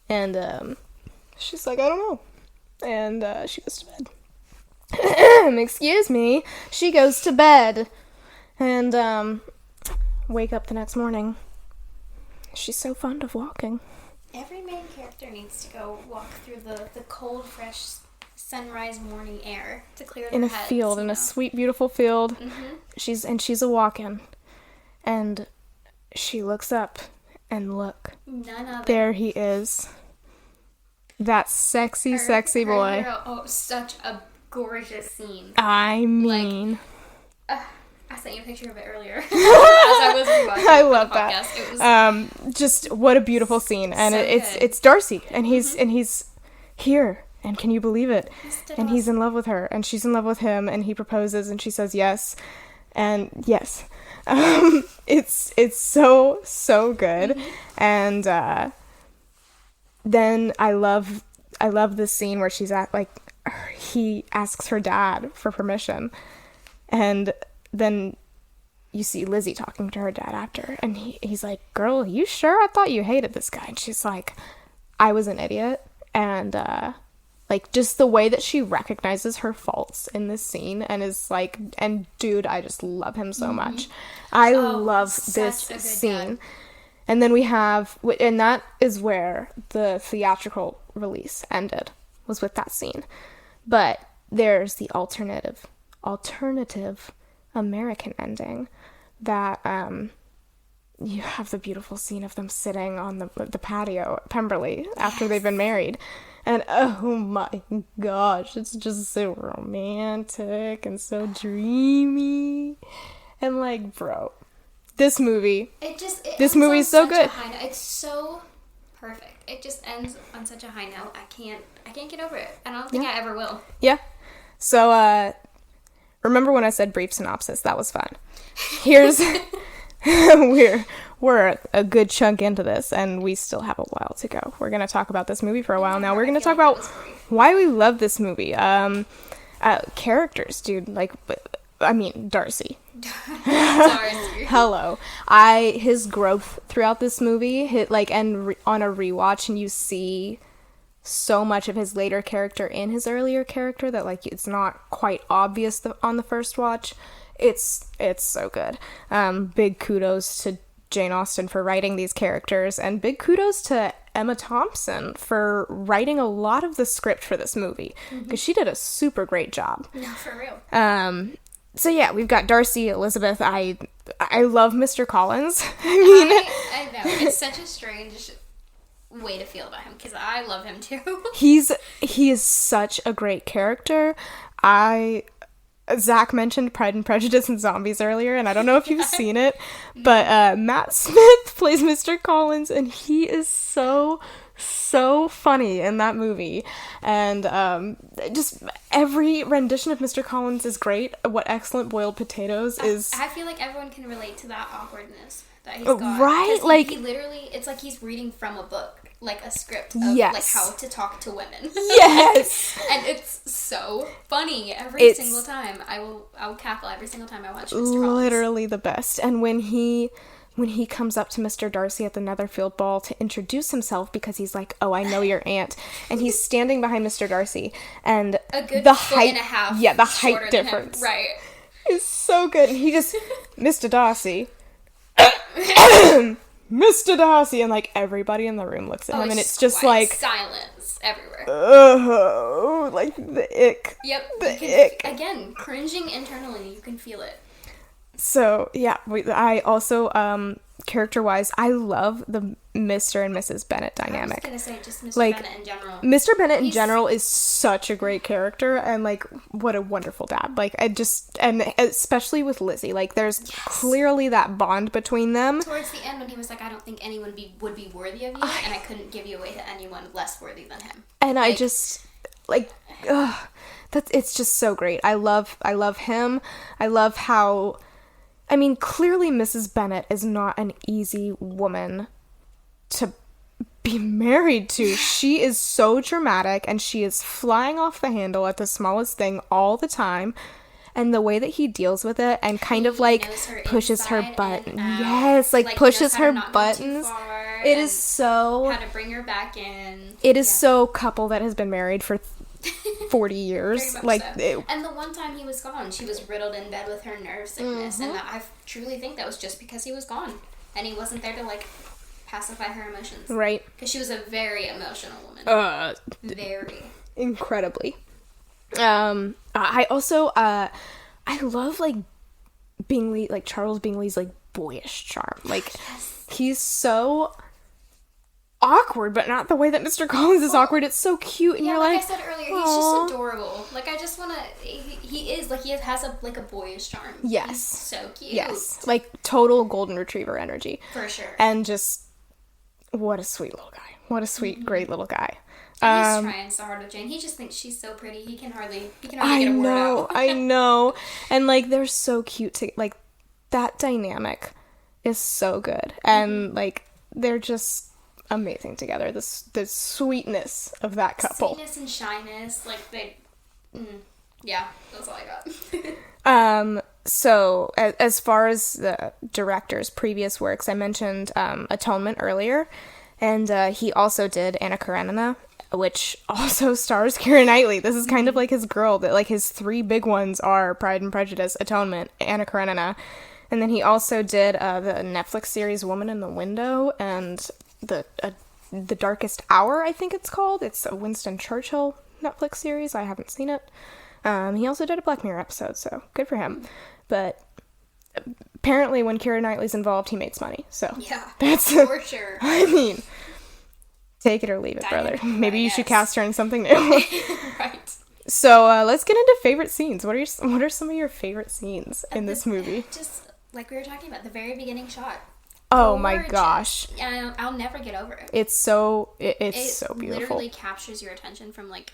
And she's like, I don't know. And she goes to bed. Excuse me. She goes to bed. And wake up the next morning. She's so fond of walking. Every main character needs to go walk through the cold, fresh sunrise morning air to clear their heads. In a field, in a sweet, beautiful field. Mm-hmm. She's a walking. And she looks up, and look. None of there he is. That sexy boy. Hero. Oh, such a gorgeous scene. I mean... I sent you a picture of it earlier as I was rewatching I love that. It was just what a beautiful scene, and so it's Darcy, and he's here, and can you believe it? And he's in love with her, and she's in love with him, and he proposes, and she says yes, and yes, it's so good, and then I love this scene where she's at he asks her dad for permission, and then you see Lizzie talking to her dad after, and he's like, girl, you sure? I thought you hated this guy. And she's like, I was an idiot. And just the way that she recognizes her faults in this scene and is like, and dude, I just love him so much. I love this scene. Dad. And then we have, and that is where the theatrical release ended, was with that scene. But there's the alternative American ending that you have the beautiful scene of them sitting on the patio at Pemberley after they've been married, and oh my gosh, it's just so romantic and so dreamy, and like, bro, this movie is so good. It's so perfect. It just ends on such a high note. I can't get over it. I don't think I ever will. Yeah. So remember when I said brief synopsis? That was fun. Here's we're a good chunk into this, and we still have a while to go. We're gonna talk about this movie for a while now. We're gonna talk about why we love this movie. Characters, dude. Darcy. Hello. His growth throughout this movie on a rewatch, and you see so much of his later character in his earlier character that it's not quite obvious on the first watch. It's so good. Big kudos to Jane Austen for writing these characters, and big kudos to Emma Thompson for writing a lot of the script for this movie, because she did a super great job. No, for real. So yeah, we've got Darcy, Elizabeth. I love Mr. Collins. I know, it's such a strange way to feel about him, because I love him too. He is such a great character. Zach mentioned Pride and Prejudice and Zombies earlier, and I don't know if you've seen it, but Matt Smith plays Mr. Collins, and he is so funny in that movie, and just every rendition of Mr. Collins is great. What Excellent Boiled Potatoes is... I feel like everyone can relate to that awkwardness that he's got. Right? He literally, it's like he's reading from a book, like a script of how to talk to women. Yes! And it's so funny every single time. I will cackle every single time I watch Mr. Collins. Literally the best. And when he comes up to Mr. Darcy at the Netherfield ball to introduce himself, because he's like, oh, I know your aunt, and he's standing behind Mr. Darcy, and a good the foot height, and a half, the height difference, right, is so good. And he just, Mr. Darcy, Mr. Darcy, and everybody in the room looks at him, and it's just silence everywhere. Oh, the ick. Yep. The ick. Again, cringing internally, you can feel it. So, yeah, I also, character-wise, I love the Mr. and Mrs. Bennett dynamic. I was gonna say, just Mr. Bennett in general. Mr. Bennett in general is such a great character, and, what a wonderful dad. And especially with Lizzie, there's clearly that bond between them. Towards the end, when he was like, I don't think anyone would be worthy of you, and I couldn't give you away to anyone less worthy than him. And I just, it's just so great. I love him. I love how... clearly Mrs. Bennett is not an easy woman to be married to. She is so dramatic, and she is flying off the handle at the smallest thing all the time. And the way that he deals with it and kind of like pushes her button. Yes, like pushes her buttons. It is so... How to bring her back in. It is so couple that has been married for 40 years. Like, so. And the one time he was gone, she was riddled in bed with her nerve sickness. And I truly think that was just because he was gone. And he wasn't there to, like, pacify her emotions. Right. Because she was a very emotional woman. Very. Incredibly. I also, I love, like, Bingley, like, Charles Bingley's, like, boyish charm. Like, he's so awkward, but not the way that Mr. Collins is awkward. It's so cute, and you're like, I said earlier, he's just adorable. Like, I just want to, he is, like, he has a boyish charm. Yes. He's so cute. Yes. Like, total golden retriever energy. For sure. And just, what a sweet little guy. What a sweet, great little guy. He's trying so hard with Jane. He just thinks she's so pretty. He can hardly get a word out. I know. And, like, they're so cute. Like, that dynamic is so good. And, like, they're just amazing together. The sweetness of that couple. Sweetness and shyness. Like, they... yeah, that's all I got. So, as far as the director's previous works, I mentioned Atonement earlier. And he also did Anna Karenina, which also stars Keira Knightley. This is kind of like his girl, that like his three big ones are Pride and Prejudice, Atonement, Anna Karenina. And then he also did the Netflix series Woman in the Window and the Darkest Hour, I think it's called. It's a Winston Churchill Netflix series. I haven't seen it. He also did a Black Mirror episode, so good for him. But apparently when Keira Knightley's involved, he makes money. So yeah, that's for sure. I mean, take it or leave it, brother. Maybe you should cast her in something new. Right. So let's get into favorite scenes. What are some of your favorite scenes in this movie? Just like we were talking about, the very beginning shot. Oh my gosh. And I'll never get over it. It's so so beautiful. It literally captures your attention from like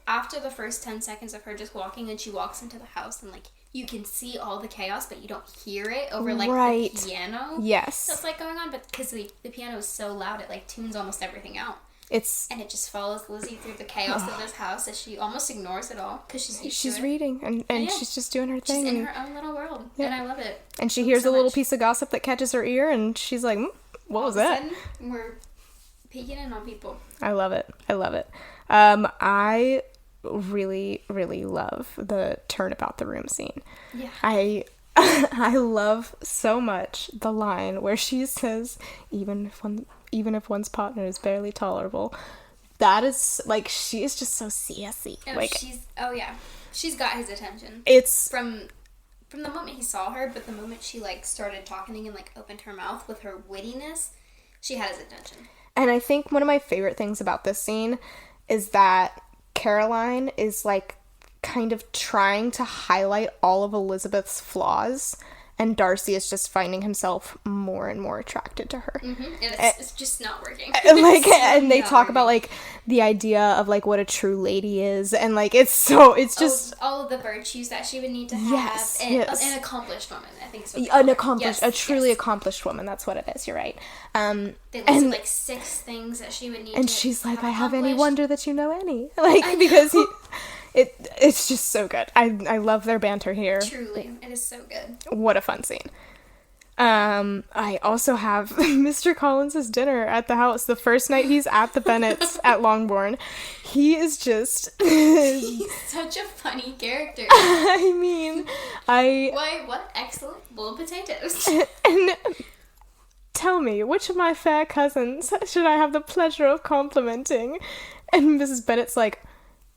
after the first 10 seconds of her just walking, and she walks into the house and like you can see all the chaos, but you don't hear it over like the piano. Yes. That's like going on, but because the piano is so loud, it like tunes almost everything out. And it just follows Lizzie through the chaos of this house as she almost ignores it all because she's reading and she's just doing her thing. She's in her own little world, and I love it. And she hears a little piece of gossip that catches her ear, and she's like, "What was that?" We're peeking in on people. I love it. I really, really love the turnabout the room scene. Yeah. I love so much the line where she says, even if one's partner is barely tolerable. That is, like, she is just so sassy. Oh, like, she's got his attention. It's... From the moment he saw her, but the moment she, like, started talking and, like, opened her mouth with her wittiness, she had his attention. And I think one of my favorite things about this scene is that Caroline is, like, kind of trying to highlight all of Elizabeth's flaws, and Darcy is just finding himself more and more attracted to her. Mm-hmm. And it's just not working. And they talk about, like, the idea of, like, what a true lady is, and, like, it's just... all of the virtues that she would need to have. An accomplished woman, I think so. A truly accomplished woman, that's what it is, you're right. They listed, like, 6 things that she would need and to she's like, have I have any accomplished. wonder that you know any. Like, because he... It's just so good. I love their banter here. Truly. It is so good. What a fun scene. I also have Mr. Collins' dinner at the house. The first night he's at the Bennetts at Longbourn. He is just... He's such a funny character. I mean, Why, what excellent boiled potatoes. And tell me, which of my fair cousins should I have the pleasure of complimenting? And Mrs. Bennett's like...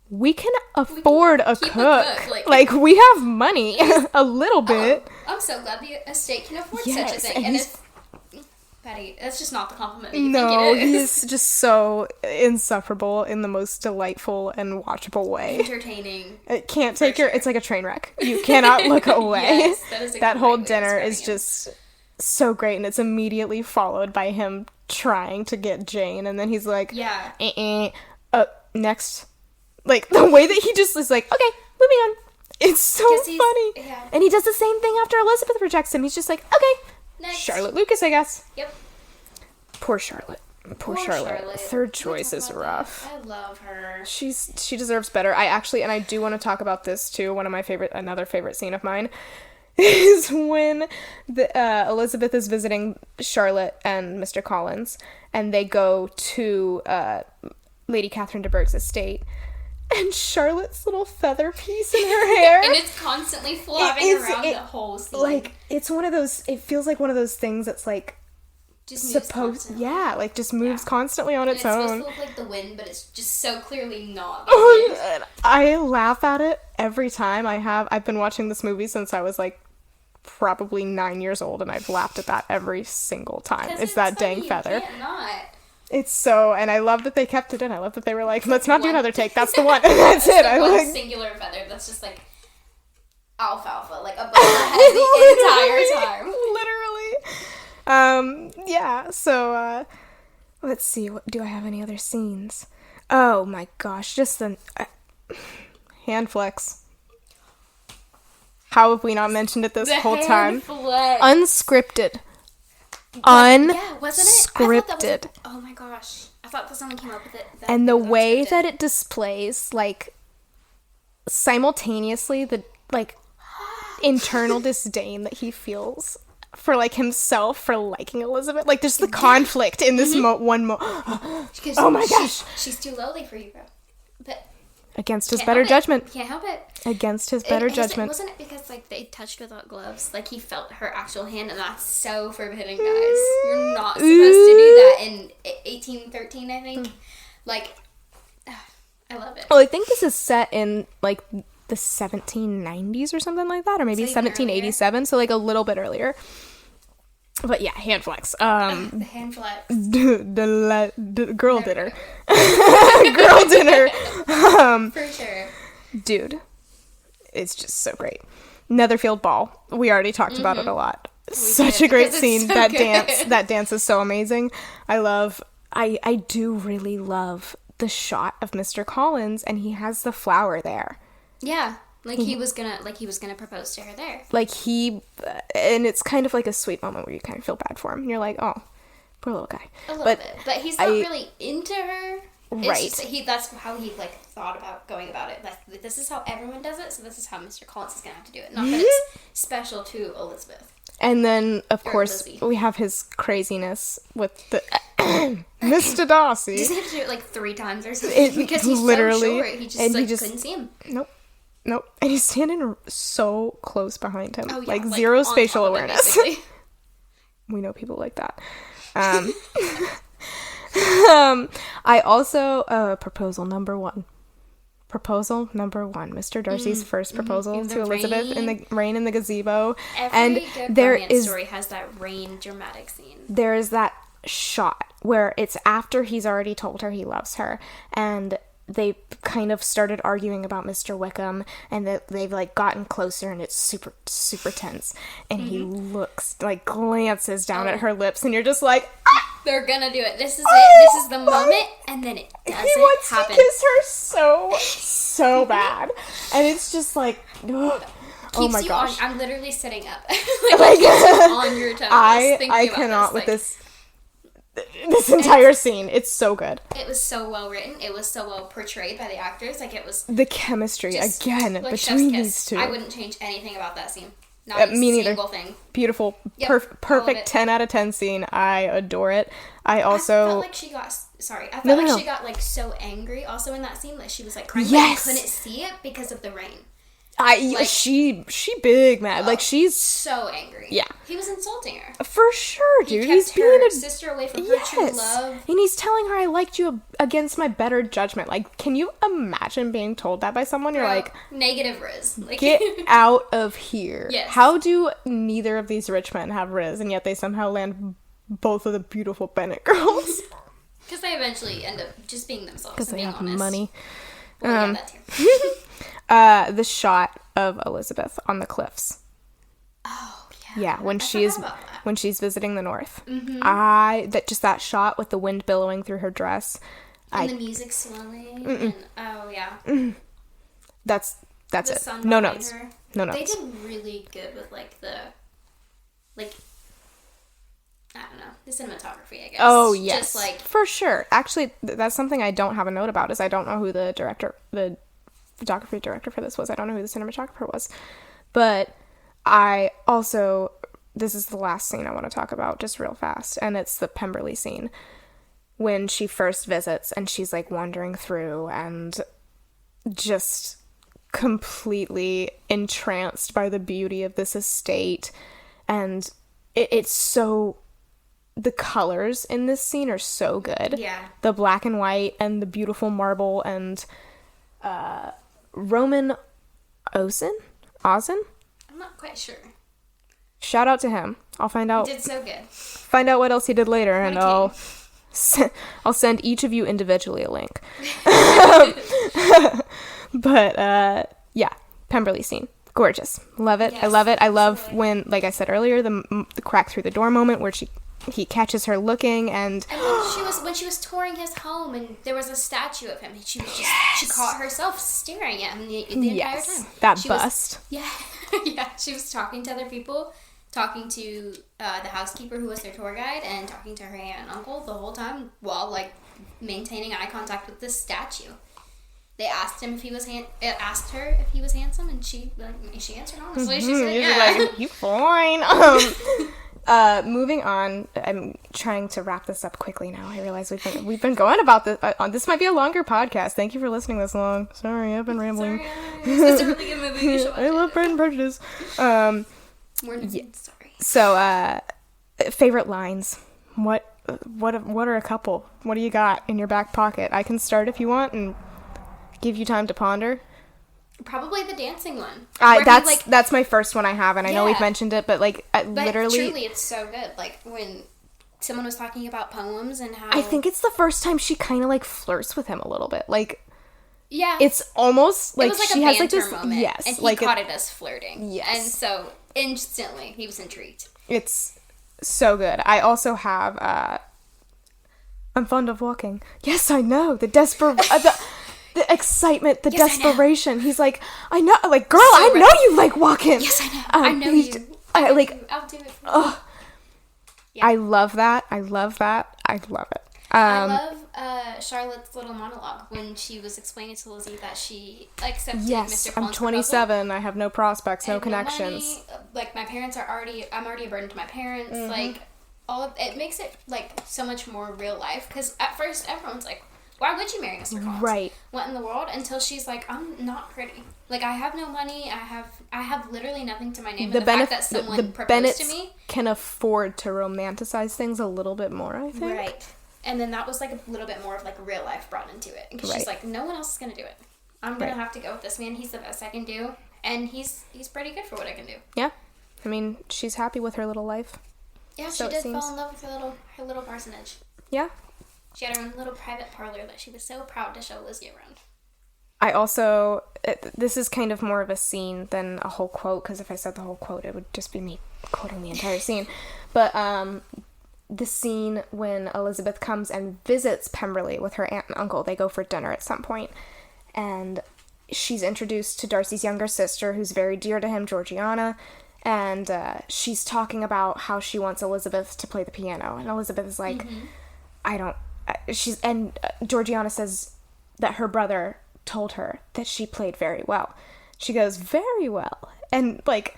We can afford a cook. Like, we have money. A little bit. I'm so glad the estate can afford such a thing. And it's... Patty, that's just not the compliment that you think it is. He's just so insufferable in the most delightful and watchable way. Entertaining. It can't take your... It's like a train wreck. You cannot look away. Yes, that is a that great whole way of dinner is describing just so great, and it's immediately followed by him trying to get Jane, and then he's like, next... Like, the way that he just is like, okay, moving on. It's so funny. Yeah. And he does the same thing after Elizabeth rejects him. He's just like, okay, Next. Charlotte Lucas, I guess. Yep. Poor Charlotte. Poor Charlotte. Third choice is rough. I love her. She deserves better. I do want to talk about this too. Another favorite scene of mine is when Elizabeth is visiting Charlotte and Mr. Collins, and they go to Lady Catherine de Bourgh's estate, and Charlotte's little feather piece in her hair, and it's constantly flapping around the whole scene. Like, it's one of those. It feels like one of those things that's like. Just moves constantly. Just moves constantly on its own. It's supposed to look like the wind, but it's just so clearly not. I laugh at it every time. I've been watching this movie since I was like probably 9 years old, and I've laughed at that every single time. It's that dang feather. Can't not. It's so, and I love that they kept it in. I love that they were like, let's not do another take. That's the one. That's it. I like singular feather. That's just like alfalfa, like above her head the entire time. Literally. So, let's see, do I have any other scenes? Oh my gosh, just the hand flex. How have we not mentioned it this whole time? Flex. Unscripted. Yeah, wasn't it? Unscripted. Oh my gosh. I thought someone came up with it. And the way that it displays, like, simultaneously the, like, internal disdain that he feels for, like, himself for liking Elizabeth. Like, there's the conflict in this Oh my gosh. She's too lowly for you, bro. But against his better judgment. Can't help it. Against his better judgment. Wasn't it because, like, they touched without gloves? Like, he felt her actual hand, and that's so forbidden, guys. You're not supposed to do that in 1813, I think. Like, I love it. Well, I think this is set in, like, the 1790s or something like that, or maybe 1787, so, like, a little bit earlier. But yeah, hand flex. The hand flex. The girl dinner. Girl dinner. For sure. Dude, it's just so great. Netherfield Ball. We already talked about it a lot. Such a great scene. So that dance is so amazing. I do really love the shot of Mr. Collins, and he has the flower there. Yeah. Like he was gonna propose to her there. And it's kind of like a sweet moment where you kind of feel bad for him. And you're like, oh, poor little guy. A little bit. But he's not really into her. Right. That's how he, like, thought about going about it. Like, this is how everyone does it, so this is how Mr. Collins is gonna have to do it. Not that it's special to Elizabeth. And then, of course, we have his craziness with the Mr. Darcy. Does he have to do it, like, 3 times or something? Because he's literally, so short. He just couldn't see him. Nope. And he's standing so close behind him. Oh, yeah, like zero spatial awareness. We know people like that. I also, proposal number one. Mr. Darcy's first proposal to Elizabeth in the rain in the gazebo. Every good romance story has that rain dramatic scene. There is that shot where it's after he's already told her he loves her, and they kind of started arguing about Mr. Wickham, and they've, like, gotten closer, and it's super, super tense. And he glances down at her lips, and you're just like, ah! They're gonna do it. This is it. This is the moment, and then it doesn't happen. He wants to kiss her so bad. And it's just like, ugh. Oh my gosh. I'm literally sitting up. like on your toes. I cannot with this entire scene. It's so good. It was so well written. It was so well portrayed by the actors. Like, it was the chemistry again, like, between these two. I wouldn't change anything about that scene. Not me neither. Single thing. Beautiful. Yep, perfect 10 out of 10 scene. I adore it. I felt like she got she got, like, so angry also in that scene that she was, like, crying, but you couldn't see it because of the rain. She big mad. Like, she's so angry. Yeah. He was insulting her. For sure, dude. He's being her sister away from her true love. And he's telling her, I liked you against my better judgment. Like, can you imagine being told that by someone? You're like, negative Riz. Like, get out of here. Yes. How do neither of these rich men have Riz, and yet they somehow land both of the beautiful Bennett girls? Because they eventually end up just being themselves. Because they have honest. Money. Well, yeah, that too. The shot of Elizabeth on the cliffs. Oh, yeah. Yeah, when she's visiting the north. Mm-hmm. That shot with the wind billowing through her dress. And the music swelling. And, oh, yeah. That's the it. Sun No notes. Her. No notes. They did really good with, like, the, like, I don't know, the cinematography, I guess. Oh, yes. Just like, for sure. Actually, that's something I don't have a note about, is I don't know who the photography director for this was. I don't know who the cinematographer was. But I also, this is the last scene I want to talk about just real fast, and it's the Pemberley scene when she first visits and she's like wandering through and just completely entranced by the beauty of this estate. And it's so, the colors in this scene are so good. yeah. The black and white and the beautiful marble, and Roman Ozen? I'm not quite sure. Shout out to him. I'll find out. He did so good. Find out what else he did later, What and a I'll king. I'll send each of you individually a link. But yeah, Pemberley scene, gorgeous, love it. Yes, I love it. I love absolutely. when, like I said earlier, the crack through the door moment where he catches her looking, and And when she was touring his home, and there was a statue of him, and she was she caught herself staring at him the entire time. that She bust. Yeah, she was talking to other people, talking to the housekeeper who was their tour guide, and talking to her aunt and uncle the whole time while like maintaining eye contact with this statue. They asked him if he was asked her if he was handsome, and she answered honestly. She said, You're "Yeah." like, you fine. Moving on, I'm trying to wrap this up quickly now. I realize we've been going about this. This might be a longer podcast. Thank you for listening this long. Sorry, I've been rambling. It's a really good movie. You should watch I love it. Pride and Prejudice. We're sorry. So, favorite lines. What are a couple? What do you got in your back pocket? I can start if you want and give you time to ponder. Probably the dancing one. Where he, That's my first one I have, and I know we've Yeah. mentioned it, but like But literally, truly, it's so good. Like when someone was talking about poems and how I think it's the first time she kind of like flirts with him a little bit. Like yeah, it's almost like it was like she a has banter like this moment. yes, and he like caught it as flirting. Yes. and so instantly he was intrigued. it's so good. I also have I'm fond of walking. Yes, I know. The the excitement, the Yes, I know. desperation. He's like, I know, like, girl, So I know right. you like walking. Yes, I know. I know he's- you. I like. I'll do it. For you. I love that. I love that. I love it. I love Charlotte's little monologue when she was explaining to Lizzie that she accepted Yes, Mr. I'm Cullen's 27. I have no prospects, no proposal, and connections. money. Like my parents are I'm already a burden to my parents. Mm-hmm. Like all of it makes it like so much more real life. Because at first everyone's like, why would you marry Mr. Collins? Right. What in the world? Until she's like, I'm not pretty. Like I have no money. I have literally nothing to my name. The and the fact benefit, that someone the proposed Bennetts to me. can afford to romanticize things a little bit more, I think. Right. And then that was like a little bit more of like real life brought into it. Because she's Right. like, no one else is going to do it. I'm going Right. to have to go with this man. He's the best I can do. And he's pretty good for what I can do. Yeah. I mean, she's happy with her little life. Yeah, So it she did seems. fall in love with her little parsonage. Yeah. She had her own little private parlor that she was so proud to show Lizzie around. I also, this is kind of more of a scene than a whole quote, because if I said the whole quote, it would just be me quoting the entire scene. But the scene when Elizabeth comes and visits Pemberley with her aunt and uncle, they go for dinner at some point, and she's introduced to Darcy's younger sister, who's very dear to him, Georgiana, and she's talking about how she wants Elizabeth to play the piano, and Elizabeth is like, I don't, Georgiana says that her brother told her that she played very well. She goes, very well. And, like,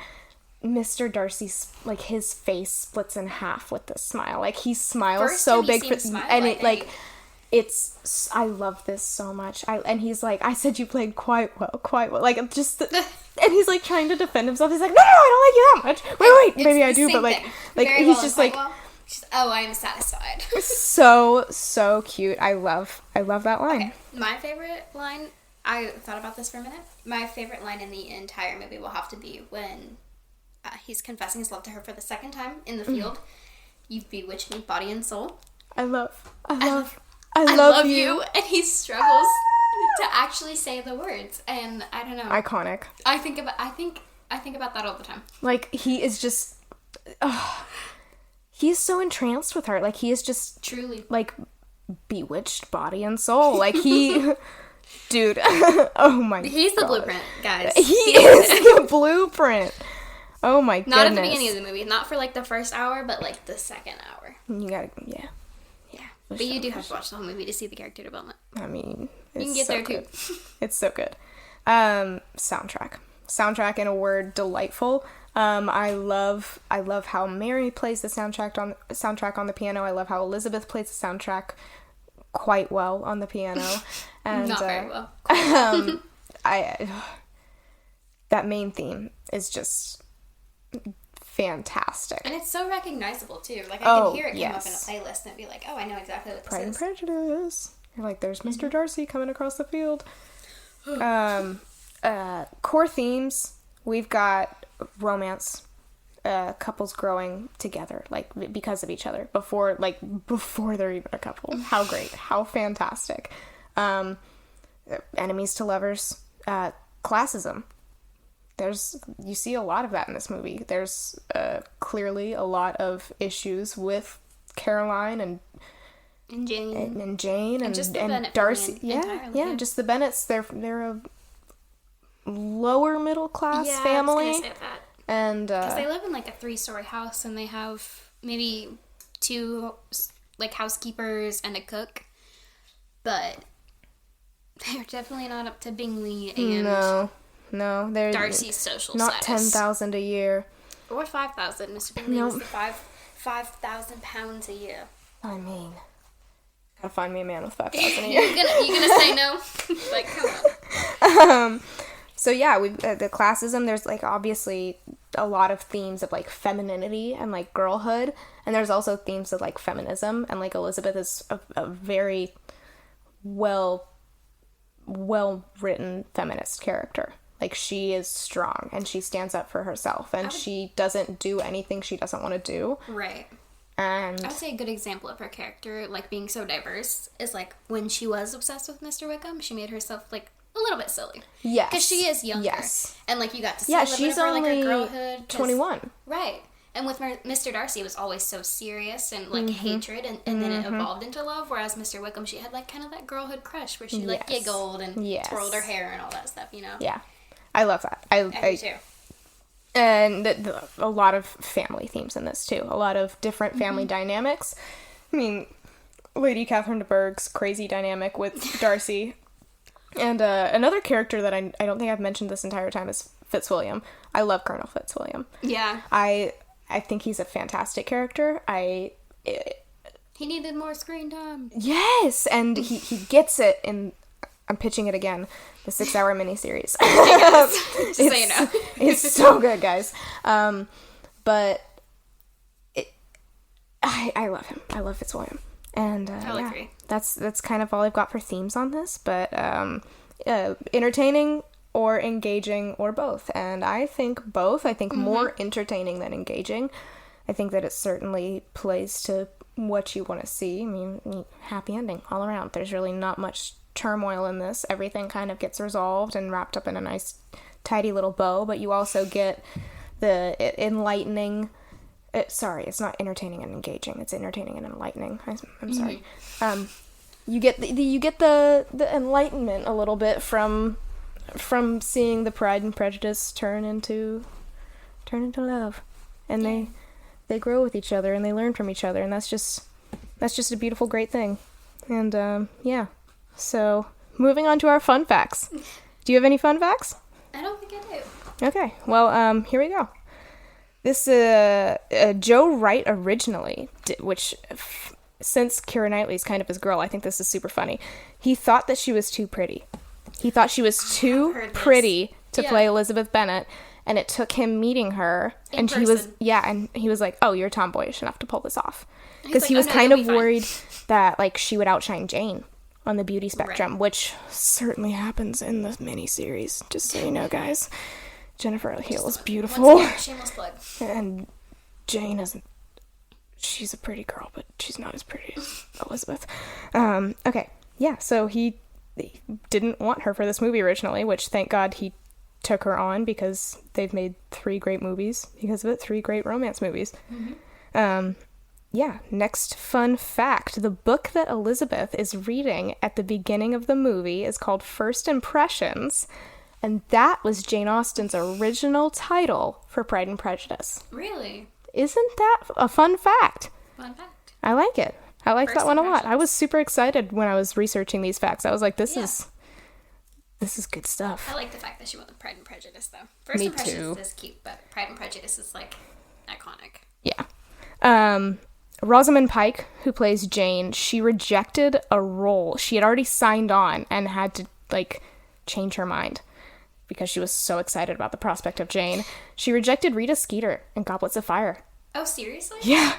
Mr. Darcy's, like, his face splits in half with this smile. Like, he smiles First so time you big. see him smile, and I it, like, think. it's, I love this so much. And he's like, I said you played quite well. Like, just, and he's, like, trying to defend himself. He's like, no, I don't like you that much. Wait, It's maybe I the do, same but, like, thing. like Very he's well just, and like, quite well. She's, oh, I am satisfied. so cute. I love that line. Okay. My favorite line, I thought about this for a minute. My favorite line in the entire movie will have to be when he's confessing his love to her for the second time in the field. You've bewitched me, body and soul. I love you. And he struggles to actually say the words. And I don't know. Iconic. I think about that all the time. Like, he is just, he is so entranced with her. Like, he is just, Truly. like, bewitched body and soul. Like, he, dude, oh my He's the God. blueprint, guys. He is the blueprint. Oh my goodness. Not at the beginning of the movie. Not for, like, the first hour, but, like, the second hour. You gotta, yeah. Yeah. But you do have to watch the whole movie to see the character development. I mean, it's You can get so there, good. too. It's so good. Soundtrack, in a word, delightful. I love how Mary plays the soundtrack on the piano. I love how Elizabeth plays the soundtrack quite well on the piano. And, Not very well. That main theme is just fantastic. And it's so recognizable, too. Like, I can hear it come up in a playlist and be like, oh, I know exactly what this Pride and is. Prejudice. You're like, there's Mr. Darcy coming across the field. Core themes, we've got romance, couples growing together, like, because of each other, before they're even a couple. How great. How fantastic. Enemies to lovers, classism. You see a lot of that in this movie. There's clearly a lot of issues with Caroline and Jane and just the Bennet Darcy. family entirely, Yeah, just the Bennets. They're a lower middle class family. I was gonna say that. And because they live in, like, a 3-story house, and they have maybe 2, like, housekeepers and a cook, but they're definitely not up to Bingley and no, they're Darcy's social not status. $10,000 a year. Or 5,000. Mr. Bingley was the £5,000 a year. I mean, gotta find me a man with $5,000 a year. you gonna say no? Like, come on. So yeah, the classism, there's, like, obviously a lot of themes of, like, femininity and, like, girlhood, and there's also themes of, like, feminism, and, like, Elizabeth is a very well written feminist character. Like, she is strong, and she stands up for herself, and she doesn't do anything she doesn't want to do. Right. And I would say a good example of her character, like, being so diverse, is, like, when she was obsessed with Mr. Wickham, she made herself, like, a little bit silly. yes. Because she is younger. Yes. And, like, you got to see Yeah, a little she's bit of her, like, only her girlhood. 21. Right. And with Mr. Darcy, it was always so serious and, like, hatred, and then it evolved into love, whereas Mr. Wickham, she had, like, kind of that girlhood crush where she, like, giggled and twirled her hair and all that stuff, you know? Yeah. I love that. I do, too. And a lot of family themes in this, too. A lot of different family dynamics. I mean, Lady Catherine de Bourgh's crazy dynamic with Darcy. And another character that I don't think I've mentioned this entire time is Fitzwilliam. I love Colonel Fitzwilliam. Yeah. I think he's a fantastic character. He needed more screen time. Yes! And he gets it in... I'm pitching it again. The 6-hour miniseries. Just so you know. It's so good, guys. But I love him. I love Fitzwilliam. And I'll agree. That's kind of all I've got for themes on this. But entertaining or engaging or both. And I think both. I think more entertaining than engaging. I think that it certainly plays to what you want to see. I mean, happy ending all around. There's really not much turmoil in this. Everything kind of gets resolved and wrapped up in a nice tidy little bow, but you also get the enlightening it's not entertaining and engaging, it's entertaining and enlightening. I'm sorry. You get the enlightenment a little bit from seeing the Pride and Prejudice turn into love, and they grow with each other and they learn from each other, and that's just a beautiful, great thing. And yeah. So, moving on to our fun facts. Do you have any fun facts? I don't think I do. Okay, well, here we go. This, Joe Wright originally, which, since Keira Knightley's kind of his girl, I think this is super funny. He thought that she was too pretty. He thought she was too pretty to play Elizabeth Bennet, and it took him meeting her, and he was like, oh, you're tomboyish enough to pull this off. Because he was kind of worried that, like, she would outshine Jane on the beauty spectrum, which certainly happens in the miniseries, just so you know, guys. Jennifer Hill is beautiful. Shameless plug. And Jane isn't... She's a pretty girl, but she's not as pretty as Elizabeth. Okay, yeah, so he didn't want her for this movie originally, which, thank God, he took her on, because they've made 3 great movies because of it, 3 great romance movies. Yeah, next fun fact. The book that Elizabeth is reading at the beginning of the movie is called First Impressions. And that was Jane Austen's original title for Pride and Prejudice. Really? Isn't that a fun fact? Fun fact. I like it. I like First that one a lot. impressions. I was super excited when I was researching these facts. I was like, this is good stuff. I like the fact that she went with Pride and Prejudice, though. First Me Impressions too. is cute, but Pride and Prejudice is, like, iconic. Yeah. Rosamund Pike, who plays Jane, she rejected a role. She had already signed on and had to, like, change her mind because she was so excited about the prospect of Jane. She rejected Rita Skeeter in Goblets of Fire. Oh, seriously? Yeah.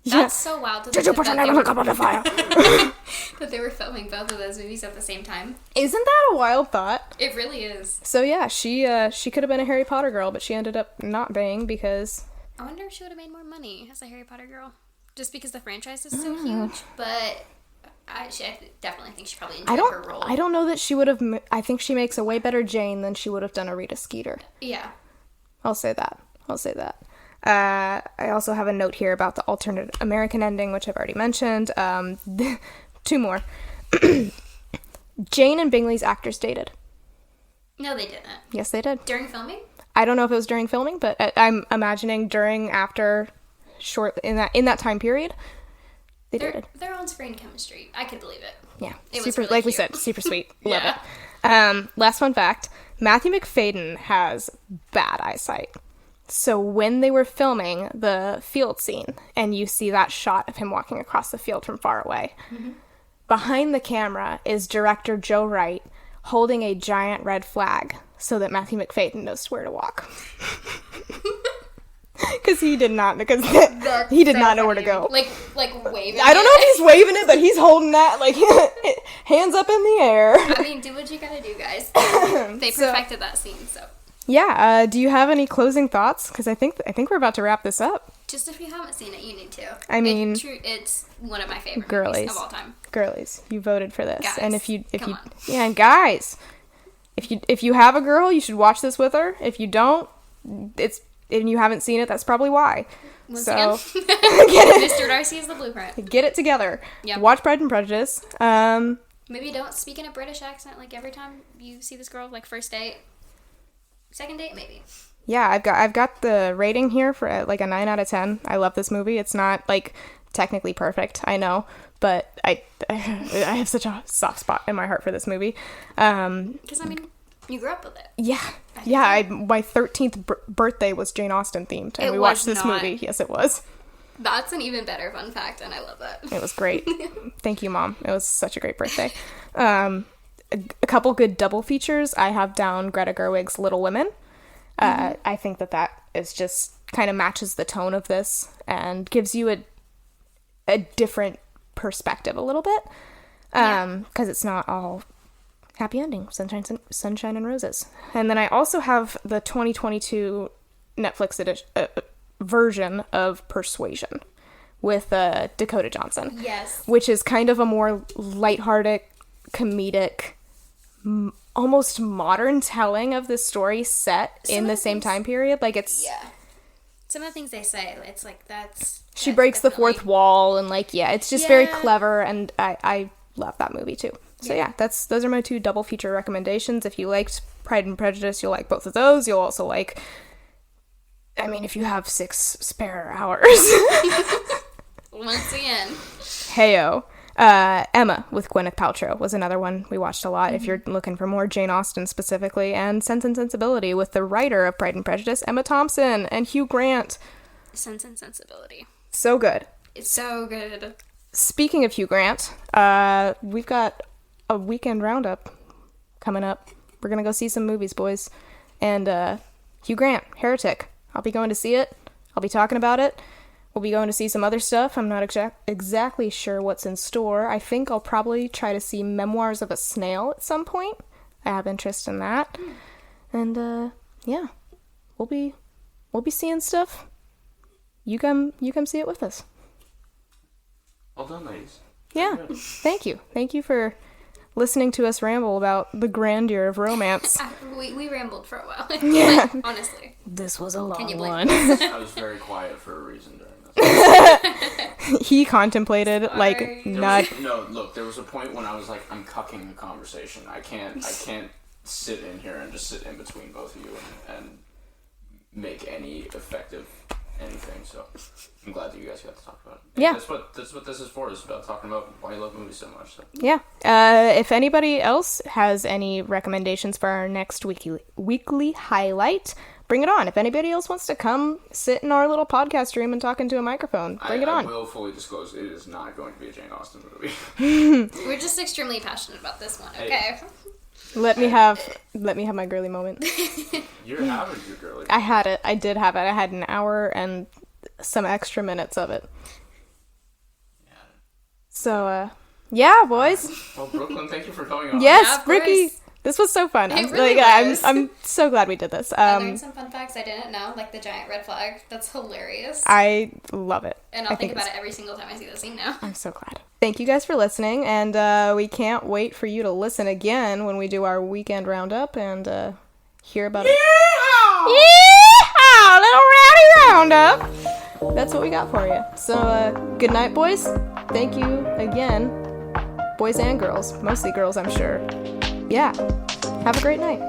That's so wild. Did you put your name in the Goblet of Fire? That they were filming both of those movies at the same time. Isn't that a wild thought? It really is. So yeah, she could have been a Harry Potter girl, but she ended up not being because... I wonder if she would have made more money as a Harry Potter girl. Just because the franchise is so huge. But I definitely think she probably enjoyed her role. I don't know that she would have... I think she makes a way better Jane than she would have done a Rita Skeeter. Yeah. I'll say that. I also have a note here about the alternate American ending, which I've already mentioned. 2 more. Jane and Bingley's actors dated. No, they didn't. Yes, they did. During filming? I don't know if it was during filming, but I'm imagining during, after, short in that time period, they dated. Their on-screen chemistry. I could believe it. Yeah, It was super. really Like we cute. said, super sweet. Love Yeah. it. Last fun fact: Matthew McFadden has bad eyesight. So when they were filming the field scene, and you see that shot of him walking across the field from far away, behind the camera is director Joe Wright holding a giant red flag so that Matthew McFadden knows where to walk. Because he did not know where to go. Like waving. I don't know if he's waving it, but he's holding that, like, hands up in the air. I mean, do what you gotta do, guys. They perfected that scene, so. Yeah, do you have any closing thoughts? Because I think we're about to wrap this up. Just if you haven't seen it, you need to. I mean... It's one of my favorite Girlies. movies of all time. Girlies, you voted for this. Guys, And if come you on. yeah, and guys, if you have a girl, you should watch this with her. If you don't, and you haven't seen it, that's probably why. Once So again, Mr. Darcy is the blueprint. get it together. Yep. Watch Pride and Prejudice. Maybe don't speak in a British accent like every time you see this girl, like first date. Second date, maybe. Yeah, I've got the rating here for like a 9 out of 10. I love this movie. It's not like technically perfect, I know, but I have such a soft spot in my heart for this movie. Because I mean, you grew up with it. Yeah. My 13th birthday was Jane Austen themed, and It we watched was this not. movie. Yes, it was. That's an even better fun fact, and I love that. It was great. Thank you, Mom. It was such a great birthday. A couple good double features. I have down Greta Gerwig's Little Women. I think that is just kind of matches the tone of this and gives you a different perspective a little bit. Because it's not all happy ending, sunshine and roses. And then I also have the 2022 Netflix version of Persuasion with Dakota Johnson. Yes. Which is kind of a more lighthearted, comedic, almost modern telling of the story set in the same time period. Like, it's... Yeah. Some of the things they say, it's like, She breaks the fourth wall, and, like, yeah, it's just very clever, and I love that movie, too. So, yeah, those are my 2 double feature recommendations. If you liked Pride and Prejudice, you'll like both of those. You'll also like... I mean, if you have 6 spare hours. Once again. Heyo. Emma with Gwyneth Paltrow was another one we watched a lot if you're looking for more Jane Austen specifically, and Sense and Sensibility with the writer of Pride and Prejudice, Emma Thompson, and Hugh Grant. Sense and Sensibility. So good. It's so good. Speaking of Hugh Grant, we've got a weekend roundup coming up. We're gonna go see some movies, boys. And Hugh Grant, Heretic. I'll be going to see it. I'll be talking about it. We'll be going to see some other stuff. I'm not exactly sure what's in store. I think I'll probably try to see Memoirs of a Snail at some point. I have interest in that. And yeah, we'll be seeing stuff. You come see it with us. Well done, ladies. Yeah, thank you. Thank you for listening to us ramble about the grandeur of romance. We rambled for a while. Yeah. Like, honestly. This was a Can long you blame one. I was very quiet for a reason during this. He contemplated like Sorry. not. No, look, there was a point when I was like, I'm cucking the conversation. I can't sit in here and just sit in between both of you and make any effective anything. So I'm glad that you guys got to talk about it. Yeah. That's what this is for. Is about talking about why you love movies so much. So. Yeah. If anybody else has any recommendations for our next weekly highlight, bring it on. If anybody else wants to come sit in our little podcast room and talk into a microphone, bring it on. I will fully disclose it is not going to be a Jane Austen movie. We're just extremely passionate about this one, okay? Let me have my girly moment. You're having your girly. I had it. I did have it. I had an hour and some extra minutes of it. Yeah. So, yeah, boys. Well, Brooklyn, thank you for coming on. Yes, Yeah, Ricky. This was so fun. It really was. I'm so glad we did this. I learned some fun facts I didn't know, like the giant red flag. That's hilarious. I love it. And I'll think about it every single time I see the scene now. I'm so glad. Thank you guys for listening, and we can't wait for you to listen again when we do our weekend roundup and hear about it. Yeah! Little rowdy roundup! That's what we got for you. So, good night, boys. Thank you again. Boys and girls. Mostly girls, I'm sure. Yeah. Have a great night.